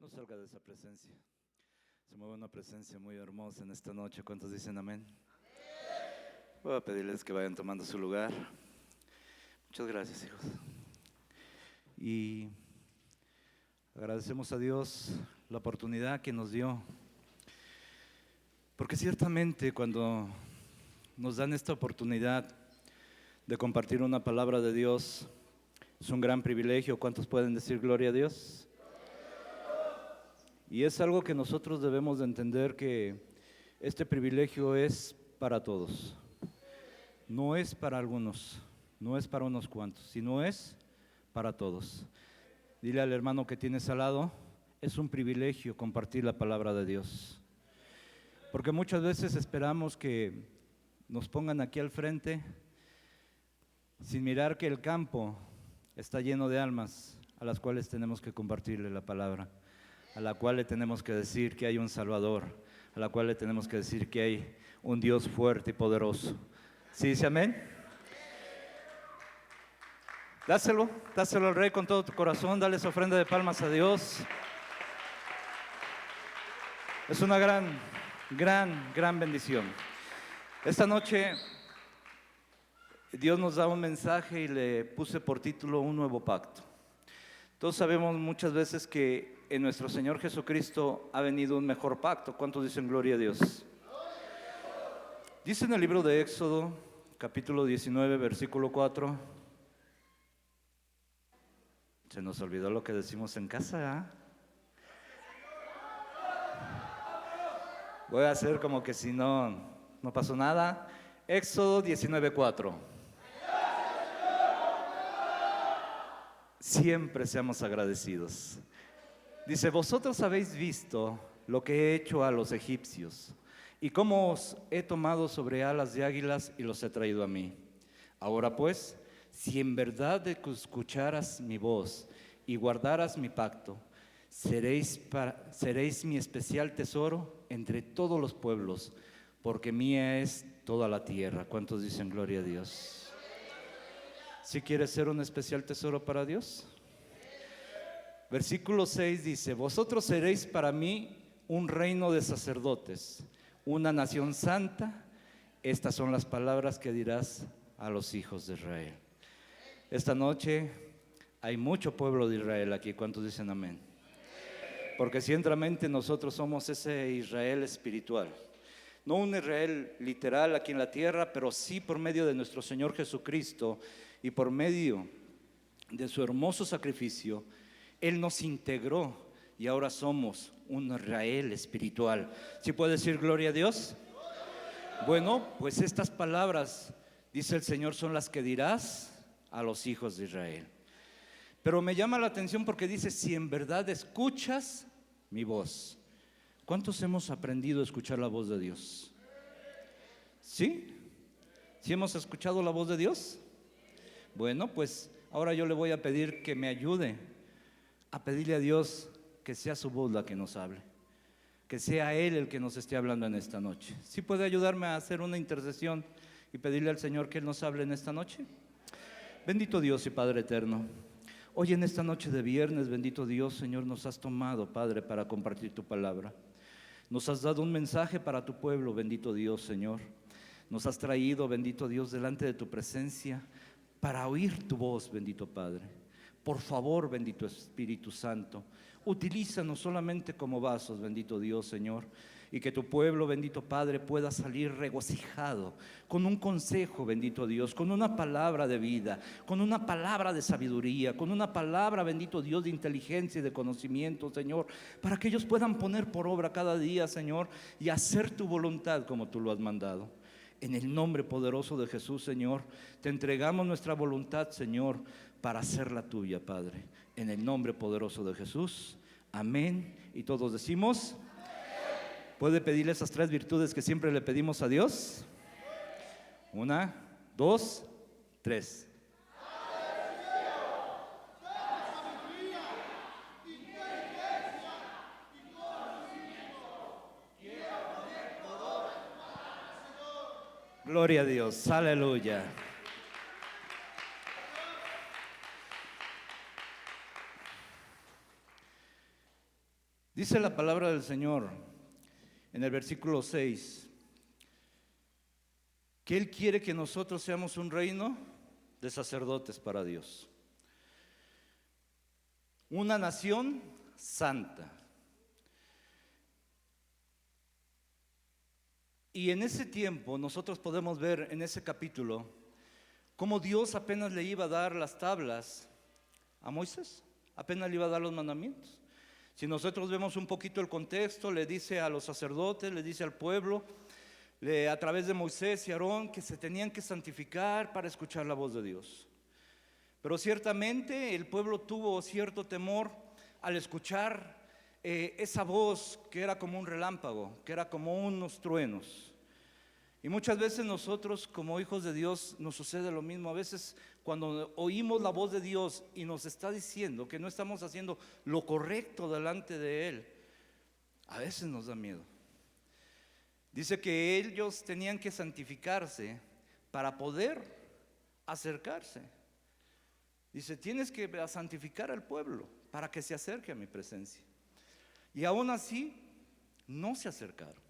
No salga de esa presencia. Se mueve una presencia muy hermosa en esta noche. ¿Cuántos dicen amén? Voy a pedirles que vayan tomando su lugar. Muchas gracias, hijos. Y agradecemos a Dios la oportunidad que nos dio. Porque ciertamente cuando nos dan esta oportunidad de compartir una palabra de Dios, es un gran privilegio. ¿Cuántos pueden decir gloria a Dios? Y es algo que nosotros debemos de entender, que este privilegio es para todos. No es para algunos, no es para unos cuantos, sino es para todos. Dile al hermano que tienes al lado, es un privilegio compartir la palabra de Dios. Porque muchas veces esperamos que nos pongan aquí al frente sin mirar que el campo está lleno de almas a las cuales tenemos que compartirle la palabra, a la cual le tenemos que decir que hay un Salvador, a la cual le tenemos que decir que hay un Dios fuerte y poderoso. ¿Sí dice amén? Dáselo al Rey con todo tu corazón, dale esa ofrenda de palmas a Dios. Es una gran bendición. Esta noche Dios nos da un mensaje y le puse por título Un nuevo pacto. Todos sabemos muchas veces que en nuestro Señor Jesucristo ha venido un mejor pacto. ¿Cuántos dicen gloria a Dios? Dice en el libro de Éxodo, capítulo 19, versículo 4. Se nos olvidó lo que decimos en casa, ¿eh? Voy a hacer como que si no pasó nada. Éxodo 19, 4. Siempre seamos agradecidos. Dice: vosotros habéis visto lo que he hecho a los egipcios y cómo os he tomado sobre alas de águilas y los he traído a mí. Ahora pues, si en verdad escucharas mi voz y guardaras mi pacto, seréis mi especial tesoro entre todos los pueblos, porque mía es toda la tierra. ¿Cuántos dicen gloria a Dios? ¿Sí quieres ser un especial tesoro para Dios? Versículo 6 dice: vosotros seréis para mí un reino de sacerdotes, una nación santa. Estas son las palabras que dirás a los hijos de Israel. Esta noche hay mucho pueblo de Israel aquí. ¿Cuántos dicen amén? Porque ciertamente nosotros somos ese Israel espiritual. No un Israel literal aquí en la tierra, pero sí por medio de nuestro Señor Jesucristo y por medio de su hermoso sacrificio, Él nos integró y ahora somos un Israel espiritual. ¿Sí puede decir gloria a Dios? Bueno, pues estas palabras, dice el Señor, son las que dirás a los hijos de Israel. Pero me llama la atención porque dice: si en verdad escuchas mi voz. ¿Cuántos hemos aprendido a escuchar la voz de Dios? ¿Sí? ¿Sí hemos escuchado la voz de Dios? Bueno, pues ahora yo le voy a pedir que me ayude a pedirle a Dios que sea su voz la que nos hable, que sea Él el que nos esté hablando en esta noche. ¿Sí puede ayudarme a hacer una intercesión y pedirle al Señor que Él nos hable en esta noche? Bendito Dios y Padre eterno, hoy en esta noche de viernes, bendito Dios, Señor, nos has tomado, Padre, para compartir tu palabra. Nos has dado un mensaje para tu pueblo, bendito Dios, Señor. Nos has traído, bendito Dios, delante de tu presencia para oír tu voz, bendito Padre. Por favor, bendito Espíritu Santo, utilízanos solamente como vasos, bendito Dios, Señor, y que tu pueblo, bendito Padre, pueda salir regocijado con un consejo, bendito Dios, con una palabra de vida, con una palabra de sabiduría, con una palabra, bendito Dios, de inteligencia y de conocimiento, Señor, para que ellos puedan poner por obra cada día, Señor, y hacer tu voluntad como tú lo has mandado. En el nombre poderoso de Jesús, Señor, te entregamos nuestra voluntad, Señor, para hacerla tuya, Padre. En el nombre poderoso de Jesús, amén. Y todos decimos: ¿puede pedirle esas 3 virtudes que siempre le pedimos a Dios? 1, 2, 3. Gloria a Dios, aleluya. Dice la palabra del Señor en el versículo 6 que Él quiere que nosotros seamos un reino de sacerdotes para Dios, una nación santa. Y en ese tiempo nosotros podemos ver en ese capítulo cómo Dios apenas le iba a dar las tablas a Moisés, apenas le iba a dar los mandamientos. Si nosotros vemos un poquito el contexto, le dice a los sacerdotes, le dice al pueblo, a través de Moisés y Aarón, que se tenían que santificar para escuchar la voz de Dios. Pero ciertamente el pueblo tuvo cierto temor al escuchar esa voz que era como un relámpago, que era como unos truenos. Y muchas veces nosotros como hijos de Dios nos sucede lo mismo. A veces cuando oímos la voz de Dios y nos está diciendo que no estamos haciendo lo correcto delante de Él, a veces nos da miedo. Dice que ellos tenían que santificarse para poder acercarse. Dice, tienes que santificar al pueblo para que se acerque a mi presencia. Y aún así no se acercaron.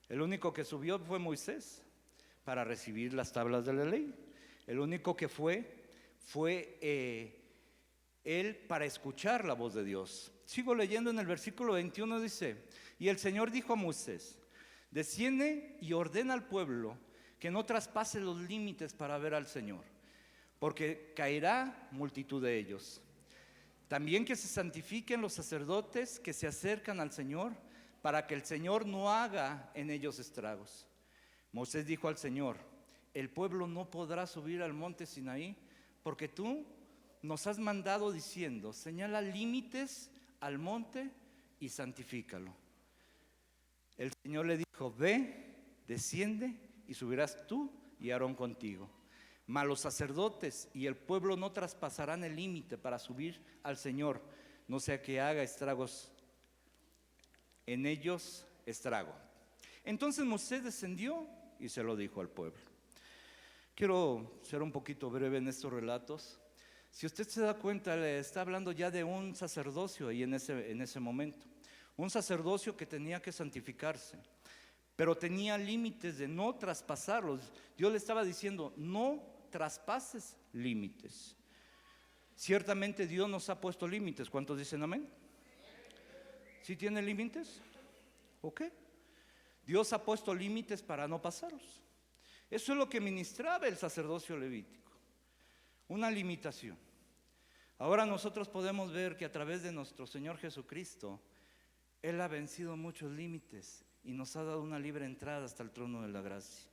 El único que subió fue Moisés para recibir las tablas de la ley. El único que fue él para escuchar la voz de Dios. Sigo leyendo en el versículo 21, dice, y el Señor dijo a Moisés, desciende y ordena al pueblo que no traspase los límites para ver al Señor, porque caerá multitud de ellos. También que se santifiquen los sacerdotes que se acercan al Señor, para que el Señor no haga en ellos estragos. Moisés dijo al Señor, el pueblo no podrá subir al monte Sinaí, porque tú nos has mandado diciendo, señala límites al monte y santifícalo. El Señor le dijo, ve, desciende y subirás tú y Aarón contigo. Mas los sacerdotes y el pueblo no traspasarán el límite para subir al Señor, no sea que haga estragos en ellos estrago. Entonces Moisés descendió y se lo dijo al pueblo. Quiero ser un poquito breve en estos relatos. Si usted se da cuenta, le está hablando ya de un sacerdocio ahí en ese momento. Un sacerdocio que tenía que santificarse, pero tenía límites de no traspasarlos. Dios le estaba diciendo, no traspases límites. Ciertamente Dios nos ha puesto límites. ¿Cuántos dicen amén? ¿Sí tiene límites? ¿Ok? Dios ha puesto límites para no pasarlos. Eso es lo que ministraba el sacerdocio levítico, una limitación. Ahora nosotros podemos ver que a través de nuestro Señor Jesucristo, Él ha vencido muchos límites y nos ha dado una libre entrada hasta el trono de la gracia.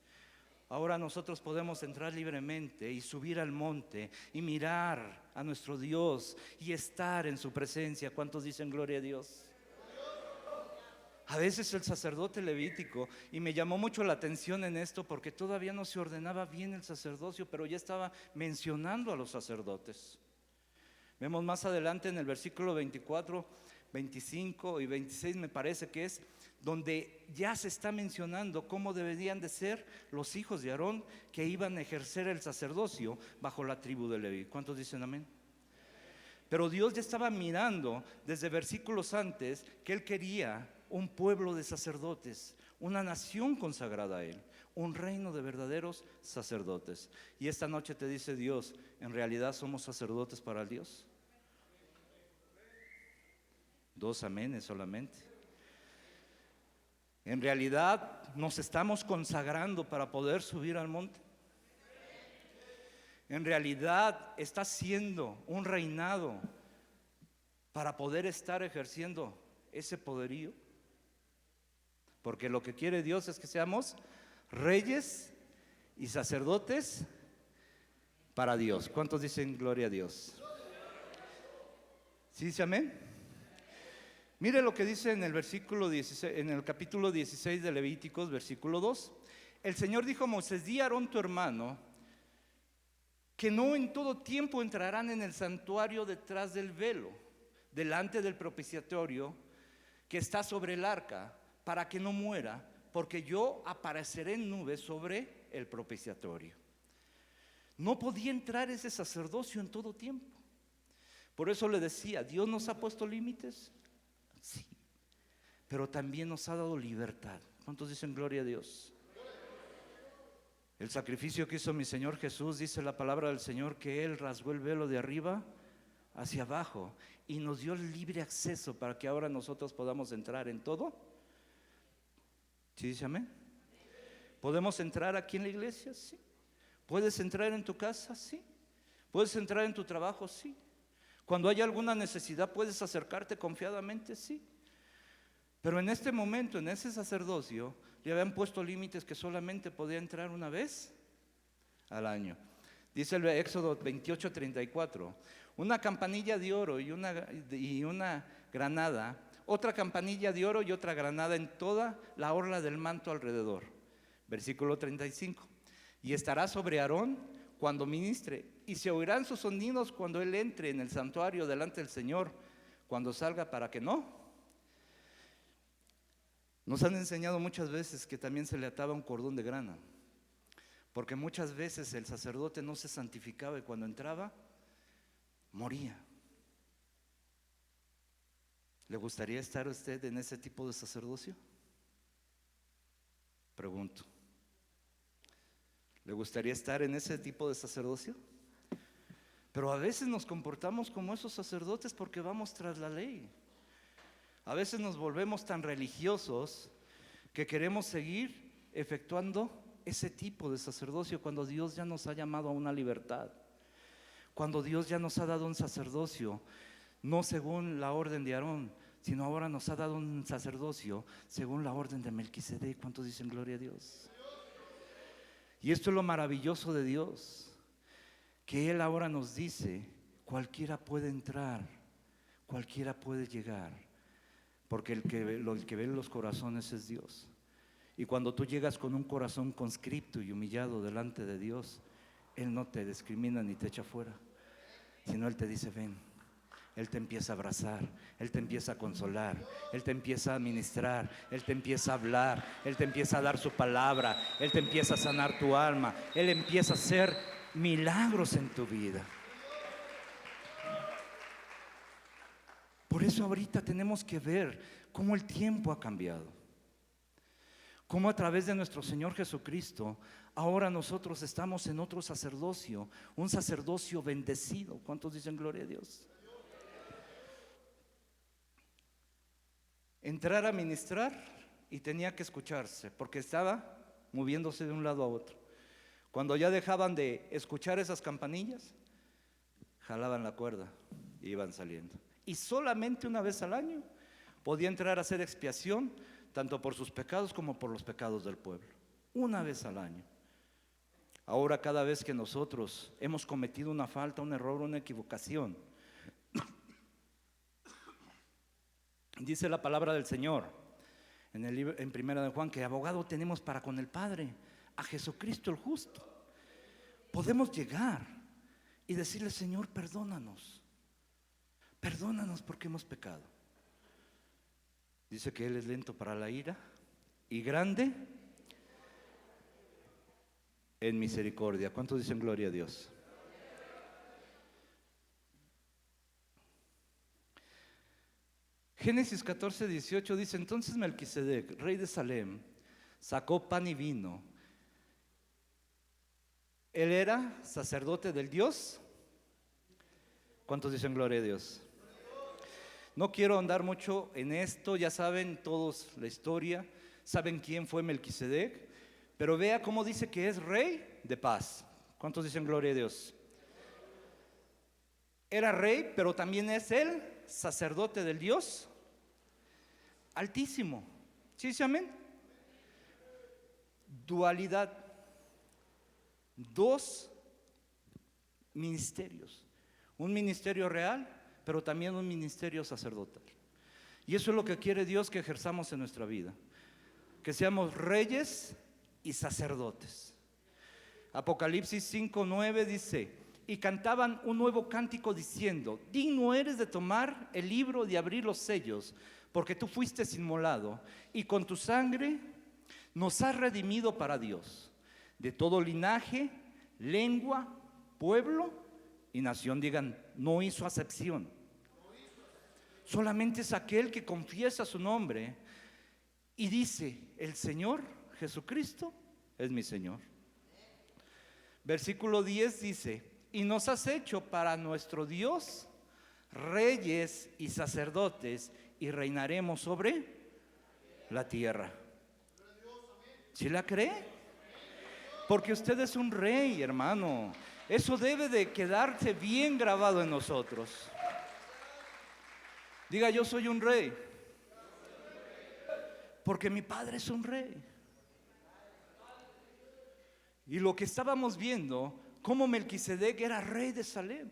Ahora nosotros podemos entrar libremente y subir al monte y mirar a nuestro Dios y estar en su presencia. ¿Cuántos dicen gloria a Dios? A veces el sacerdote levítico, y me llamó mucho la atención en esto porque todavía no se ordenaba bien el sacerdocio, pero ya estaba mencionando a los sacerdotes. Vemos más adelante en el versículo 24, 25 y 26 me parece que es, donde ya se está mencionando cómo deberían de ser los hijos de Aarón que iban a ejercer el sacerdocio bajo la tribu de Leví. ¿Cuántos dicen amén? Pero Dios ya estaba mirando desde versículos antes que Él quería un pueblo de sacerdotes, una nación consagrada a Él, un reino de verdaderos sacerdotes. Y esta noche te dice Dios, ¿en realidad somos sacerdotes para Dios? 2 amenes solamente. ¿En realidad nos estamos consagrando para poder subir al monte? ¿En realidad está siendo un reinado para poder estar ejerciendo ese poderío? Porque lo que quiere Dios es que seamos reyes y sacerdotes para Dios. ¿Cuántos dicen gloria a Dios? ¿Sí dice amén? Mire lo que dice en el versículo 16, en el capítulo 16 de Levíticos, versículo 2. El Señor dijo a Moisés, di a Aarón tu hermano que no en todo tiempo entrarán en el santuario detrás del velo, delante del propiciatorio que está sobre el arca, para que no muera, porque yo apareceré en nubes sobre el propiciatorio. No podía entrar ese sacerdocio en todo tiempo. Por eso le decía, Dios nos ha puesto límites. Sí, pero también nos ha dado libertad. ¿Cuántos dicen gloria a Dios? El sacrificio que hizo mi Señor Jesús, dice la palabra del Señor, que Él rasgó el velo de arriba hacia abajo y nos dio libre acceso para que ahora nosotros podamos entrar en todo. ¿Sí dice amén? ¿Podemos entrar aquí en la iglesia? Sí. ¿Puedes entrar en tu casa? Sí. ¿Puedes entrar en tu trabajo? Sí. Cuando hay alguna necesidad, ¿puedes acercarte confiadamente? Sí. Pero en este momento, en ese sacerdocio, le habían puesto límites que solamente podía entrar una vez al año. Dice el Éxodo 28:34, una campanilla de oro y una granada, otra campanilla de oro y otra granada en toda la orla del manto alrededor. Versículo 35, y estará sobre Aarón cuando ministre, y se oirán sus sonidos cuando él entre en el santuario delante del Señor, cuando salga, para que no. Nos han enseñado muchas veces que también se le ataba un cordón de grana, porque muchas veces el sacerdote no se santificaba y cuando entraba, moría. ¿Le gustaría estar usted en ese tipo de sacerdocio? Pregunto. ¿Le gustaría estar en ese tipo de sacerdocio? Pero a veces nos comportamos como esos sacerdotes porque vamos tras la ley. A veces nos volvemos tan religiosos que queremos seguir efectuando ese tipo de sacerdocio cuando Dios ya nos ha llamado a una libertad. Cuando Dios ya nos ha dado un sacerdocio, no según la orden de Aarón, sino ahora nos ha dado un sacerdocio según la orden de Melquisedec. ¿Cuántos dicen gloria a Dios? Y esto es lo maravilloso de Dios, que Él ahora nos dice, cualquiera puede entrar, cualquiera puede llegar, porque el que ve los corazones es Dios. Y cuando tú llegas con un corazón conscripto y humillado delante de Dios, Él no te discrimina ni te echa fuera, sino Él te dice, ven. Él te empieza a abrazar, Él te empieza a consolar, Él te empieza a ministrar, Él te empieza a hablar, Él te empieza a dar su palabra, Él te empieza a sanar tu alma, Él empieza a hacer milagros en tu vida. Por eso ahorita tenemos que ver cómo el tiempo ha cambiado, cómo a través de nuestro Señor Jesucristo ahora nosotros estamos en otro sacerdocio, un sacerdocio bendecido. ¿Cuántos dicen gloria a Dios? Entrar a ministrar y tenía que escucharse porque estaba moviéndose de un lado a otro. Cuando ya dejaban de escuchar esas campanillas, jalaban la cuerda y iban saliendo. Y solamente una vez al año podía entrar a hacer expiación tanto por sus pecados como por los pecados del pueblo. Una vez al año. Ahora cada vez que nosotros hemos cometido una falta, un error, una equivocación, dice la palabra del Señor en el libro, en Primera de Juan, que abogado tenemos para con el Padre, a Jesucristo el justo. Podemos llegar y decirle, Señor, perdónanos porque hemos pecado. Dice que Él es lento para la ira y grande en misericordia. ¿Cuántos dicen gloria a Dios? Génesis 14:18 dice, entonces Melquisedec, rey de Salem, sacó pan y vino. Él era sacerdote del Dios. ¿Cuántos dicen gloria a Dios? No quiero andar mucho en esto, ya saben todos la historia, saben quién fue Melquisedec, pero vea cómo dice que es rey de paz. ¿Cuántos dicen gloria a Dios? Era rey, pero también es el sacerdote del Dios Altísimo. ¿Sí dice amén? Dualidad. Dos ministerios. Un ministerio real, pero también un ministerio sacerdotal. Y eso es lo que quiere Dios que ejerzamos en nuestra vida. Que seamos reyes y sacerdotes. Apocalipsis 5:9 dice, y cantaban un nuevo cántico diciendo, digno eres de tomar el libro, de abrir los sellos, porque tú fuiste inmolado y con tu sangre nos has redimido para Dios, de todo linaje, lengua, pueblo y nación. Digan, no hizo acepción. Solamente es aquel que confiesa su nombre y dice: el Señor Jesucristo es mi Señor. Versículo 10 dice: y nos has hecho para nuestro Dios reyes y sacerdotes, y reinaremos sobre la tierra. ¿Sí la cree? Porque usted es un rey, hermano. Eso debe de quedarse bien grabado en nosotros. Diga: yo soy un rey, porque mi padre es un rey. Y lo que estábamos viendo, cómo Melquisedec era rey de Salem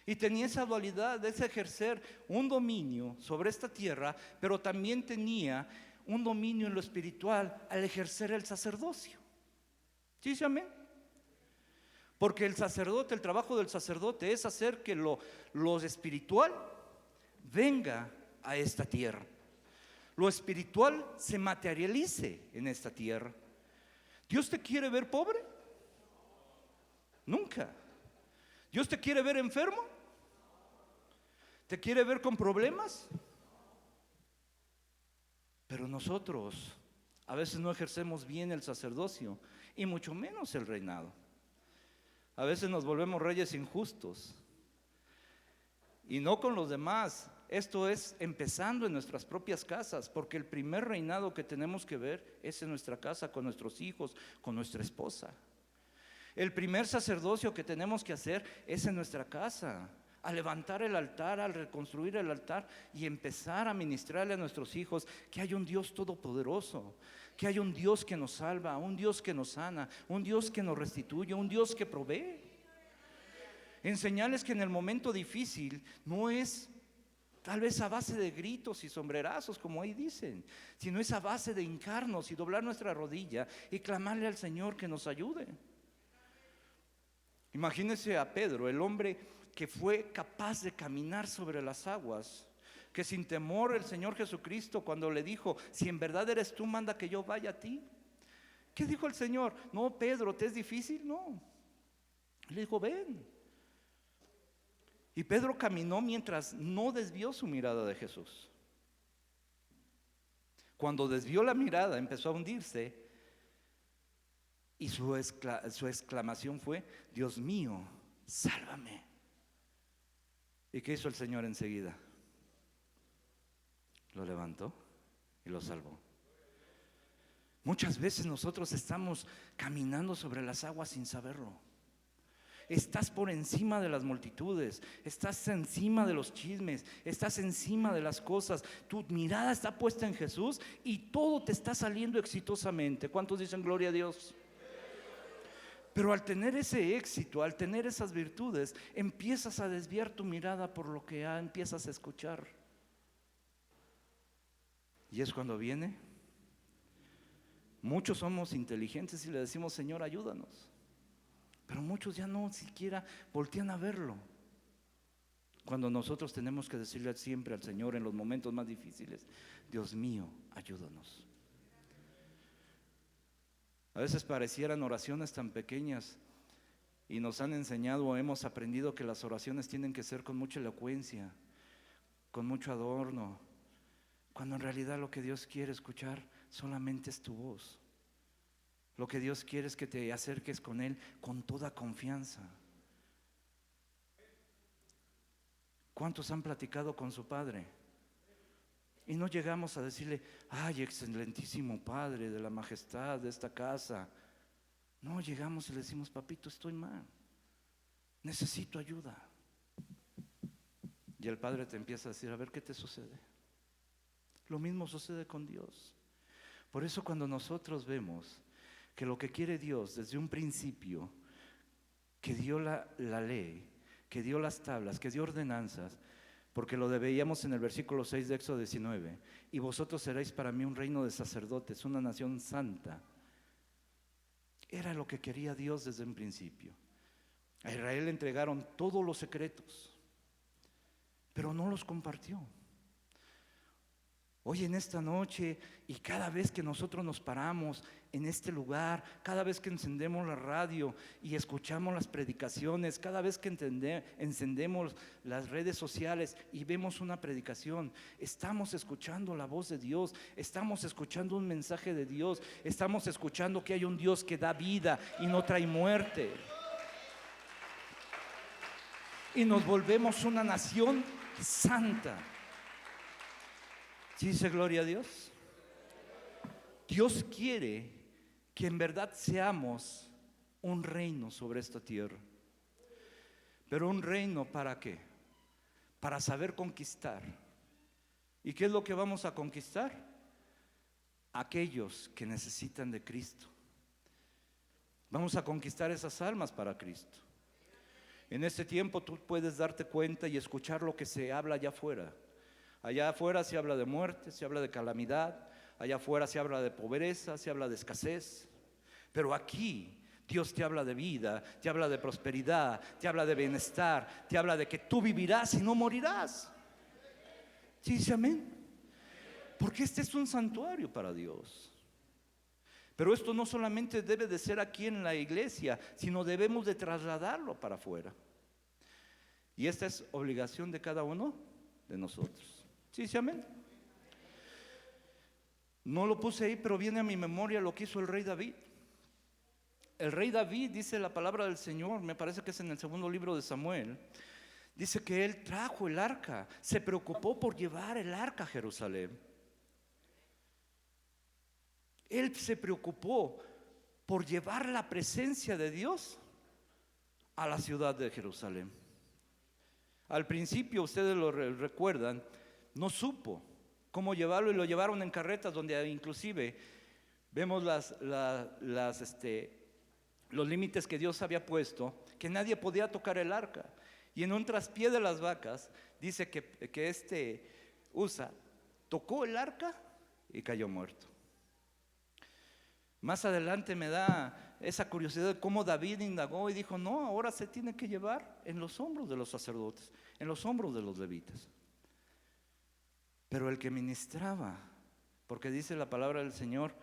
y tenía esa dualidad de ejercer un dominio sobre esta tierra, pero también tenía un dominio en lo espiritual al ejercer el sacerdocio. ¿Sí, amén? Porque el sacerdote, el trabajo del sacerdote es hacer que lo espiritual venga a esta tierra. Lo espiritual se materialice en esta tierra. ¿Dios te quiere ver pobre? Nunca. ¿Dios te quiere ver enfermo? ¿Te quiere ver con problemas? Pero nosotros a veces no ejercemos bien el sacerdocio y mucho menos el reinado. A veces nos volvemos reyes injustos y no con los demás. Esto es empezando en nuestras propias casas, porque el primer reinado que tenemos que ver es en nuestra casa, con nuestros hijos, con nuestra esposa. El primer sacerdocio que tenemos que hacer es en nuestra casa, a levantar el altar, al reconstruir el altar y empezar a ministrarle a nuestros hijos que hay un Dios todopoderoso, que hay un Dios que nos salva, un Dios que nos sana, un Dios que nos restituye, un Dios que provee. Enseñarles que en el momento difícil no es tal vez a base de gritos y sombrerazos, como ahí dicen, sino es a base de hincarnos y doblar nuestra rodilla y clamarle al Señor que nos ayude. Imagínense a Pedro, el hombre que fue capaz de caminar sobre las aguas, que sin temor el Señor Jesucristo, cuando le dijo: si en verdad eres tú, manda que yo vaya a ti. ¿Qué dijo el Señor? No, Pedro, ¿te es difícil? No. Le dijo: ven. Y Pedro caminó mientras no desvió su mirada de Jesús. Cuando desvió la mirada, empezó a hundirse. Y su exclamación fue: Dios mío, sálvame. ¿Y qué hizo el Señor enseguida? Lo levantó y lo salvó. Muchas veces nosotros estamos caminando sobre las aguas sin saberlo. Estás por encima de las multitudes, estás encima de los chismes, estás encima de las cosas. Tu mirada está puesta en Jesús y todo te está saliendo exitosamente. ¿Cuántos dicen gloria a Dios? Pero al tener ese éxito, al tener esas virtudes, empiezas a desviar tu mirada por lo que ya empiezas a escuchar. Y es cuando viene. Muchos somos inteligentes y le decimos: Señor, ayúdanos. Pero muchos ya no siquiera voltean a verlo. Cuando nosotros tenemos que decirle siempre al Señor en los momentos más difíciles: Dios mío, ayúdanos. A veces parecieran oraciones tan pequeñas y nos han enseñado o hemos aprendido que las oraciones tienen que ser con mucha elocuencia, con mucho adorno, cuando en realidad lo que Dios quiere escuchar solamente es tu voz. Lo que Dios quiere es que te acerques con Él con toda confianza. ¿Cuántos han platicado con su Padre? Y no llegamos a decirle: ay, excelentísimo Padre de la majestad de esta casa. No, llegamos y le decimos: papito, estoy mal, necesito ayuda. Y el Padre te empieza a decir: a ver, ¿qué te sucede? Lo mismo sucede con Dios. Por eso cuando nosotros vemos que lo que quiere Dios desde un principio, que dio la ley, que dio las tablas, que dio ordenanzas, porque lo veíamos en el versículo 6 de Éxodo 19: y vosotros seréis para mí un reino de sacerdotes, una nación santa. Era lo que quería Dios desde un principio. A Israel le entregaron todos los secretos, pero no los compartió. Hoy en esta noche y cada vez que nosotros nos paramos en este lugar, cada vez que encendemos la radio y escuchamos las predicaciones, cada vez que encendemos las redes sociales y vemos una predicación, estamos escuchando la voz de Dios, estamos escuchando un mensaje de Dios, estamos escuchando que hay un Dios que da vida y no trae muerte. Y nos volvemos una nación santa. ¿Sí dice gloria a Dios? Dios quiere que en verdad seamos un reino sobre esta tierra. Pero un reino, ¿para qué? Para saber conquistar. ¿Y qué es lo que vamos a conquistar? Aquellos que necesitan de Cristo. Vamos a conquistar esas almas para Cristo. En este tiempo tú puedes darte cuenta y escuchar lo que se habla allá afuera. Allá afuera se habla de muerte, se habla de calamidad, allá afuera se habla de pobreza, se habla de escasez. Pero aquí Dios te habla de vida, te habla de prosperidad, te habla de bienestar, te habla de que tú vivirás y no morirás. ¿Sí dice amén? Porque este es un santuario para Dios. Pero esto no solamente debe de ser aquí en la iglesia, sino debemos de trasladarlo para afuera. Y esta es obligación de cada uno de nosotros. ¿Sí, sí, amén? No lo puse ahí, pero viene a mi memoria lo que hizo el rey David. El rey David, dice la palabra del Señor, me parece que es en el segundo libro de Samuel, dice que él trajo el arca, se preocupó por llevar el arca a Jerusalén. Él se preocupó por llevar la presencia de Dios a la ciudad de Jerusalén. Al principio, ustedes lo recuerdan, no supo cómo llevarlo y lo llevaron en carretas donde inclusive vemos los límites que Dios había puesto, que nadie podía tocar el arca. Y en un traspié de las vacas dice que Usa tocó el arca y cayó muerto. Más adelante me da esa curiosidad de cómo David indagó y dijo: no, ahora se tiene que llevar en los hombros de los sacerdotes, en los hombros de los levitas. Pero el que ministraba, porque dice la palabra del Señor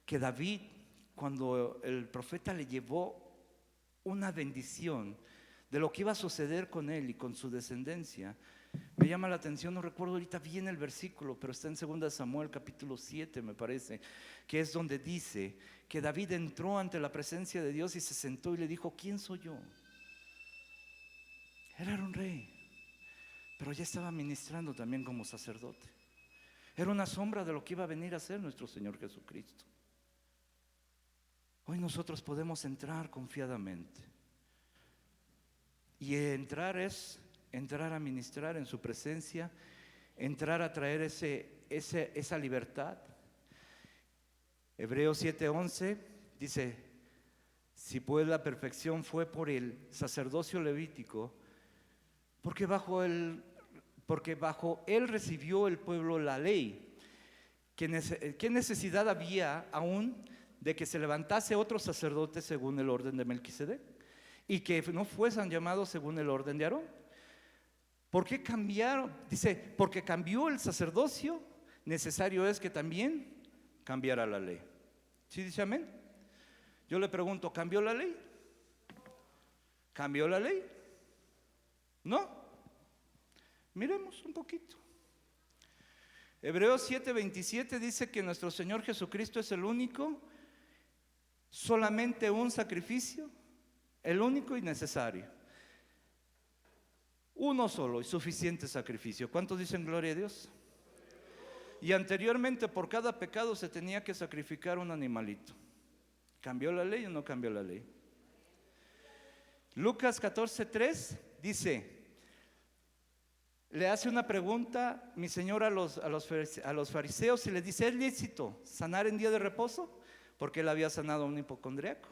que David, cuando el profeta le llevó una bendición de lo que iba a suceder con él y con su descendencia, me llama la atención, no recuerdo ahorita bien el versículo, pero está en 2 Samuel capítulo 7 me parece, que es donde dice que David entró ante la presencia de Dios y se sentó y le dijo: ¿quién soy yo? Él era un rey, pero ya estaba ministrando también como sacerdote. Era una sombra de lo que iba a venir a ser nuestro Señor Jesucristo. Hoy nosotros podemos entrar confiadamente. Y entrar es entrar a ministrar en su presencia, entrar a traer esa libertad. Hebreos 7:11 dice: si pues la perfección fue por el sacerdocio levítico, porque bajo él recibió el pueblo la ley. ¿Qué necesidad había aún de que se levantase otro sacerdote según el orden de Melquisedec y que no fuesen llamados según el orden de Aarón? ¿Por qué cambiaron? Dice: porque cambió el sacerdocio, necesario es que también cambiara la ley. ¿Sí dice amén? Yo le pregunto: ¿cambió la ley? ¿Cambió la ley? ¿No? Miremos un poquito. Hebreos 7:27 dice que nuestro Señor Jesucristo es el único, solamente un sacrificio, el único y necesario. Uno solo y suficiente sacrificio. ¿Cuántos dicen gloria a Dios? Y anteriormente por cada pecado se tenía que sacrificar un animalito. ¿Cambió la ley o no cambió la ley? Lucas 14:3 dice, le hace una pregunta mi Señor a los fariseos y les dice: ¿es lícito sanar en día de reposo? Porque él había sanado a un hipocondriaco.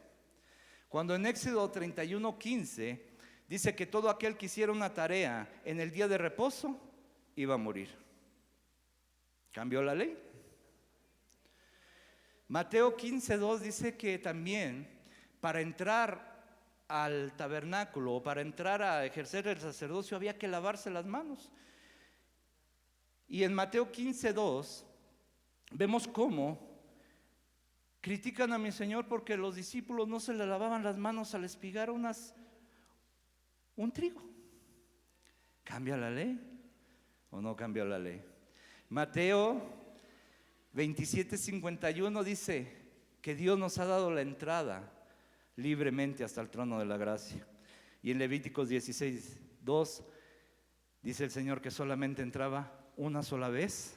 Cuando en Éxodo 31:15 dice que todo aquel que hiciera una tarea en el día de reposo iba a morir. ¿Cambió la ley? Mateo 15:2 dice que también para entrar al tabernáculo o para entrar a ejercer el sacerdocio había que lavarse las manos. Y en Mateo 15:2 vemos cómo critican a mi Señor porque los discípulos no se le lavaban las manos al espigar un trigo. ¿Cambia la ley o no cambia la ley? Mateo 27:51 dice que Dios nos ha dado la entrada libremente hasta el trono de la gracia. Y en Levíticos 16:2 dice el Señor que solamente entraba una sola vez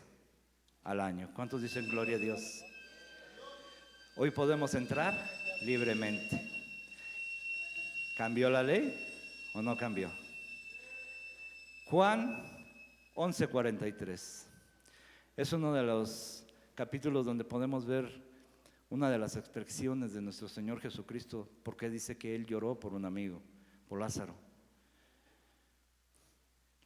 al año. ¿Cuántos dicen gloria a Dios? Hoy podemos entrar libremente. ¿Cambió la ley o no cambió? Juan 11:43 es uno de los capítulos donde podemos ver una de las expresiones de nuestro Señor Jesucristo, porque dice que Él lloró por un amigo, por Lázaro.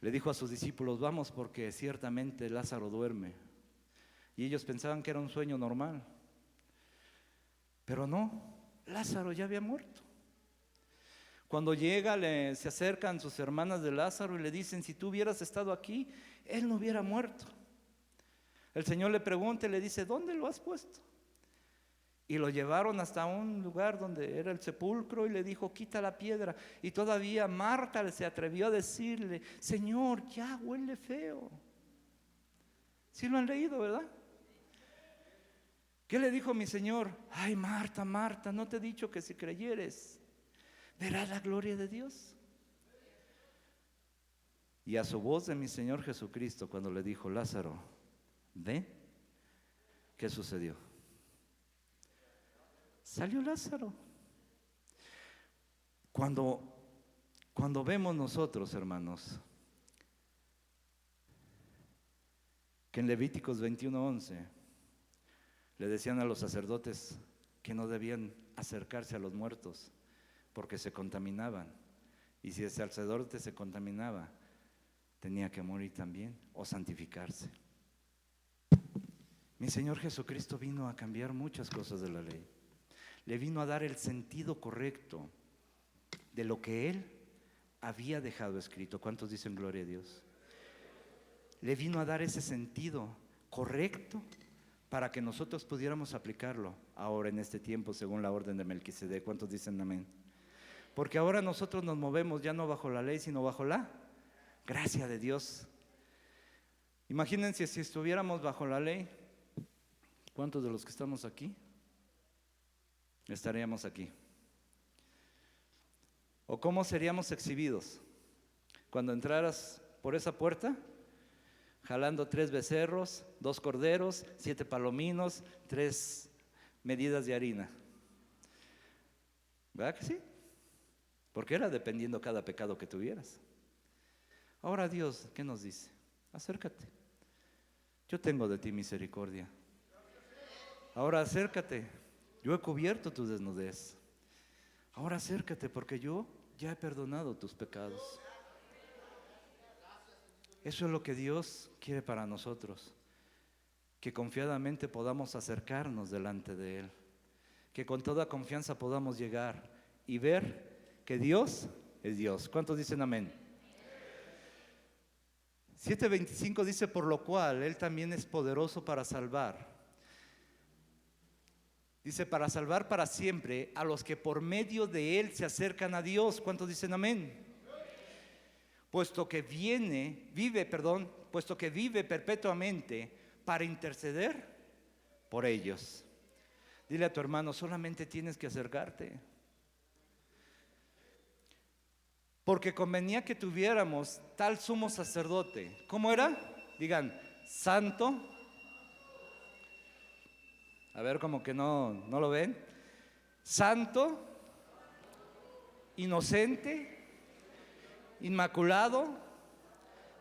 Le dijo a sus discípulos: vamos, porque ciertamente Lázaro duerme. Y ellos pensaban que era un sueño normal, pero no, Lázaro ya había muerto. Cuando llega, se acercan sus hermanas de Lázaro y le dicen: si tú hubieras estado aquí, él no hubiera muerto. El Señor le pregunta y le dice: ¿dónde lo has puesto? Y lo llevaron hasta un lugar donde era el sepulcro y le dijo: quita la piedra. Y todavía Marta se atrevió a decirle: Señor, ya huele feo. ¿Sí lo han leído, verdad? ¿Qué le dijo mi Señor? Ay, Marta, Marta, ¿no te he dicho que si creyeres verás la gloria de Dios? Y a su voz de mi Señor Jesucristo, cuando le dijo: Lázaro, ven, ¿qué sucedió? Salió Lázaro. Cuando vemos nosotros, hermanos, que en Levíticos 21:11 le decían a los sacerdotes que no debían acercarse a los muertos porque se contaminaban, y si el sacerdote se contaminaba, tenía que morir también o santificarse. Mi Señor Jesucristo vino a cambiar muchas cosas de la ley. Le vino a dar el sentido correcto de lo que Él había dejado escrito. ¿Cuántos dicen gloria a Dios? Le vino a dar ese sentido correcto para que nosotros pudiéramos aplicarlo ahora en este tiempo según la orden de Melquisedec. ¿Cuántos dicen amén? Porque ahora nosotros nos movemos ya no bajo la ley, sino bajo la gracia de Dios. Imagínense si estuviéramos bajo la ley, ¿cuántos de los que estamos aquí estaríamos aquí? ¿O cómo seríamos exhibidos? Cuando entraras por esa puerta, jalando 3 becerros, 2 corderos, 7 palominos, 3 medidas de harina. ¿Verdad que sí? Porque era dependiendo cada pecado que tuvieras. Ahora Dios, ¿qué nos dice? Acércate, yo tengo de ti misericordia. Ahora acércate, yo he cubierto tu desnudez. Ahora acércate, porque yo ya he perdonado tus pecados. Eso es lo que Dios quiere para nosotros, que confiadamente podamos acercarnos delante de Él, que con toda confianza podamos llegar y ver que Dios es Dios. ¿Cuántos dicen amén? 7:25 dice: por lo cual Él también es poderoso para salvar. Dice: para salvar para siempre a los que por medio de Él se acercan a Dios. ¿Cuántos dicen amén? Puesto que vive perpetuamente para interceder por ellos. Dile a tu hermano: solamente tienes que acercarte. Porque convenía que tuviéramos tal sumo sacerdote. ¿Cómo era? Digan: santo. A ver, como que no lo ven. Santo, inocente, inmaculado,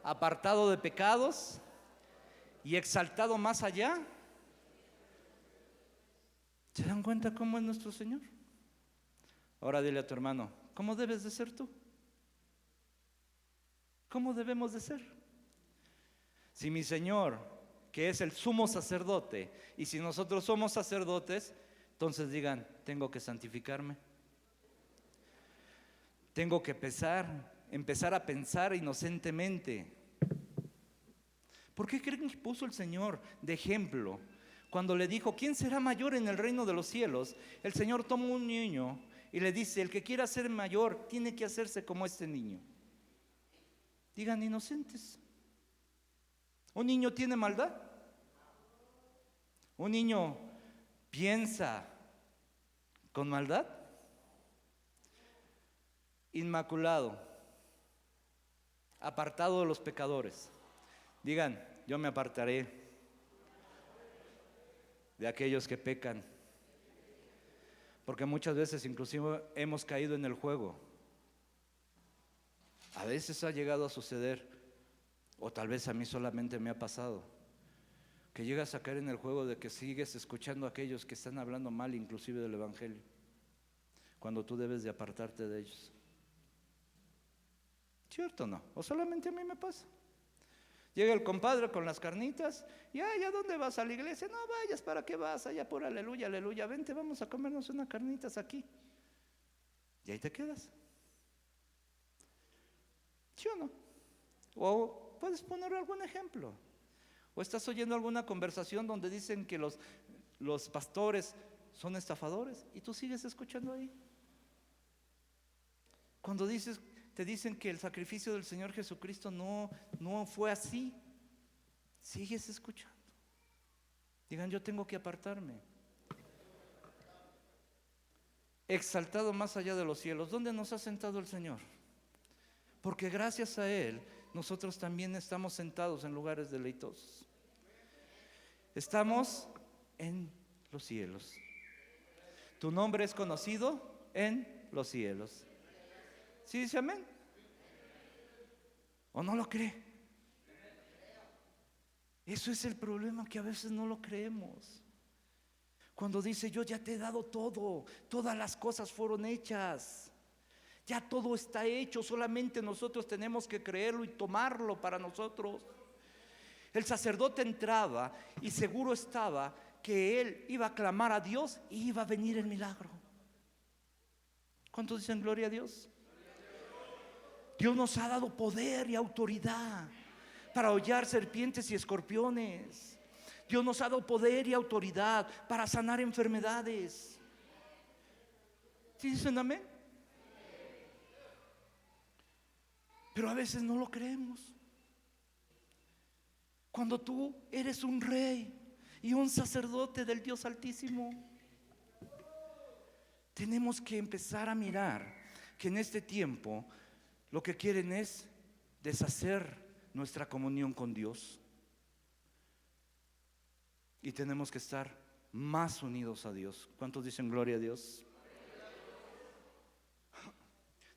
apartado de pecados y exaltado más allá. ¿Se dan cuenta cómo es nuestro Señor? Ahora dile a tu hermano: ¿cómo debes de ser tú? ¿Cómo debemos de ser? Si mi Señor, que es el sumo sacerdote, y si nosotros somos sacerdotes, entonces digan: tengo que santificarme. Tengo que empezar a pensar inocentemente. ¿Por qué creen que puso el Señor de ejemplo? Cuando le dijo, ¿quién será mayor en el reino de los cielos? El Señor toma un niño y le dice, el que quiera ser mayor tiene que hacerse como este niño. Digan inocentes. ¿Un niño tiene maldad? ¿Un niño piensa con maldad? Inmaculado, apartado de los pecadores. Digan, yo me apartaré de aquellos que pecan. Porque muchas veces inclusive hemos caído en el juego. A veces ha llegado a suceder, o tal vez a mí solamente me ha pasado, que llegas a caer en el juego de que sigues escuchando a aquellos que están hablando mal inclusive del Evangelio, cuando tú debes de apartarte de ellos. ¿Cierto o no? ¿O solamente a mí me pasa? Llega el compadre con las carnitas y ay, ¿a dónde vas? ¿A la iglesia? No vayas, ¿para qué vas? Allá por aleluya, aleluya, vente, vamos a comernos unas carnitas aquí. Y ahí te quedas. ¿Sí o no? O puedes poner algún ejemplo. O estás oyendo alguna conversación donde dicen que los pastores son estafadores y tú sigues escuchando ahí. Cuando te dicen que el sacrificio del Señor Jesucristo no fue así, sigues escuchando. Digan, yo tengo que apartarme. Exaltado más allá de los cielos. ¿Dónde nos ha sentado el Señor? Porque gracias a Él nosotros también estamos sentados en lugares deleitosos. Estamos en los cielos. Tu nombre es conocido en los cielos. ¿Sí dice amén? ¿O no lo cree? Eso es el problema, que a veces no lo creemos. Cuando dice, yo ya te he dado todo, todas las cosas fueron hechas, ya todo está hecho, solamente nosotros tenemos que creerlo y tomarlo para nosotros. El sacerdote entraba y seguro estaba que él iba a clamar a Dios y iba a venir el milagro. ¿Cuántos dicen gloria a Dios? Dios nos ha dado poder y autoridad para hollar serpientes y escorpiones. Dios nos ha dado poder y autoridad para sanar enfermedades. ¿Sí dicen amén? Pero a veces no lo creemos. Cuando tú eres un rey y un sacerdote del Dios Altísimo, tenemos que empezar a mirar que en este tiempo lo que quieren es deshacer nuestra comunión con Dios. Y tenemos que estar más unidos a Dios. ¿Cuántos dicen gloria a Dios?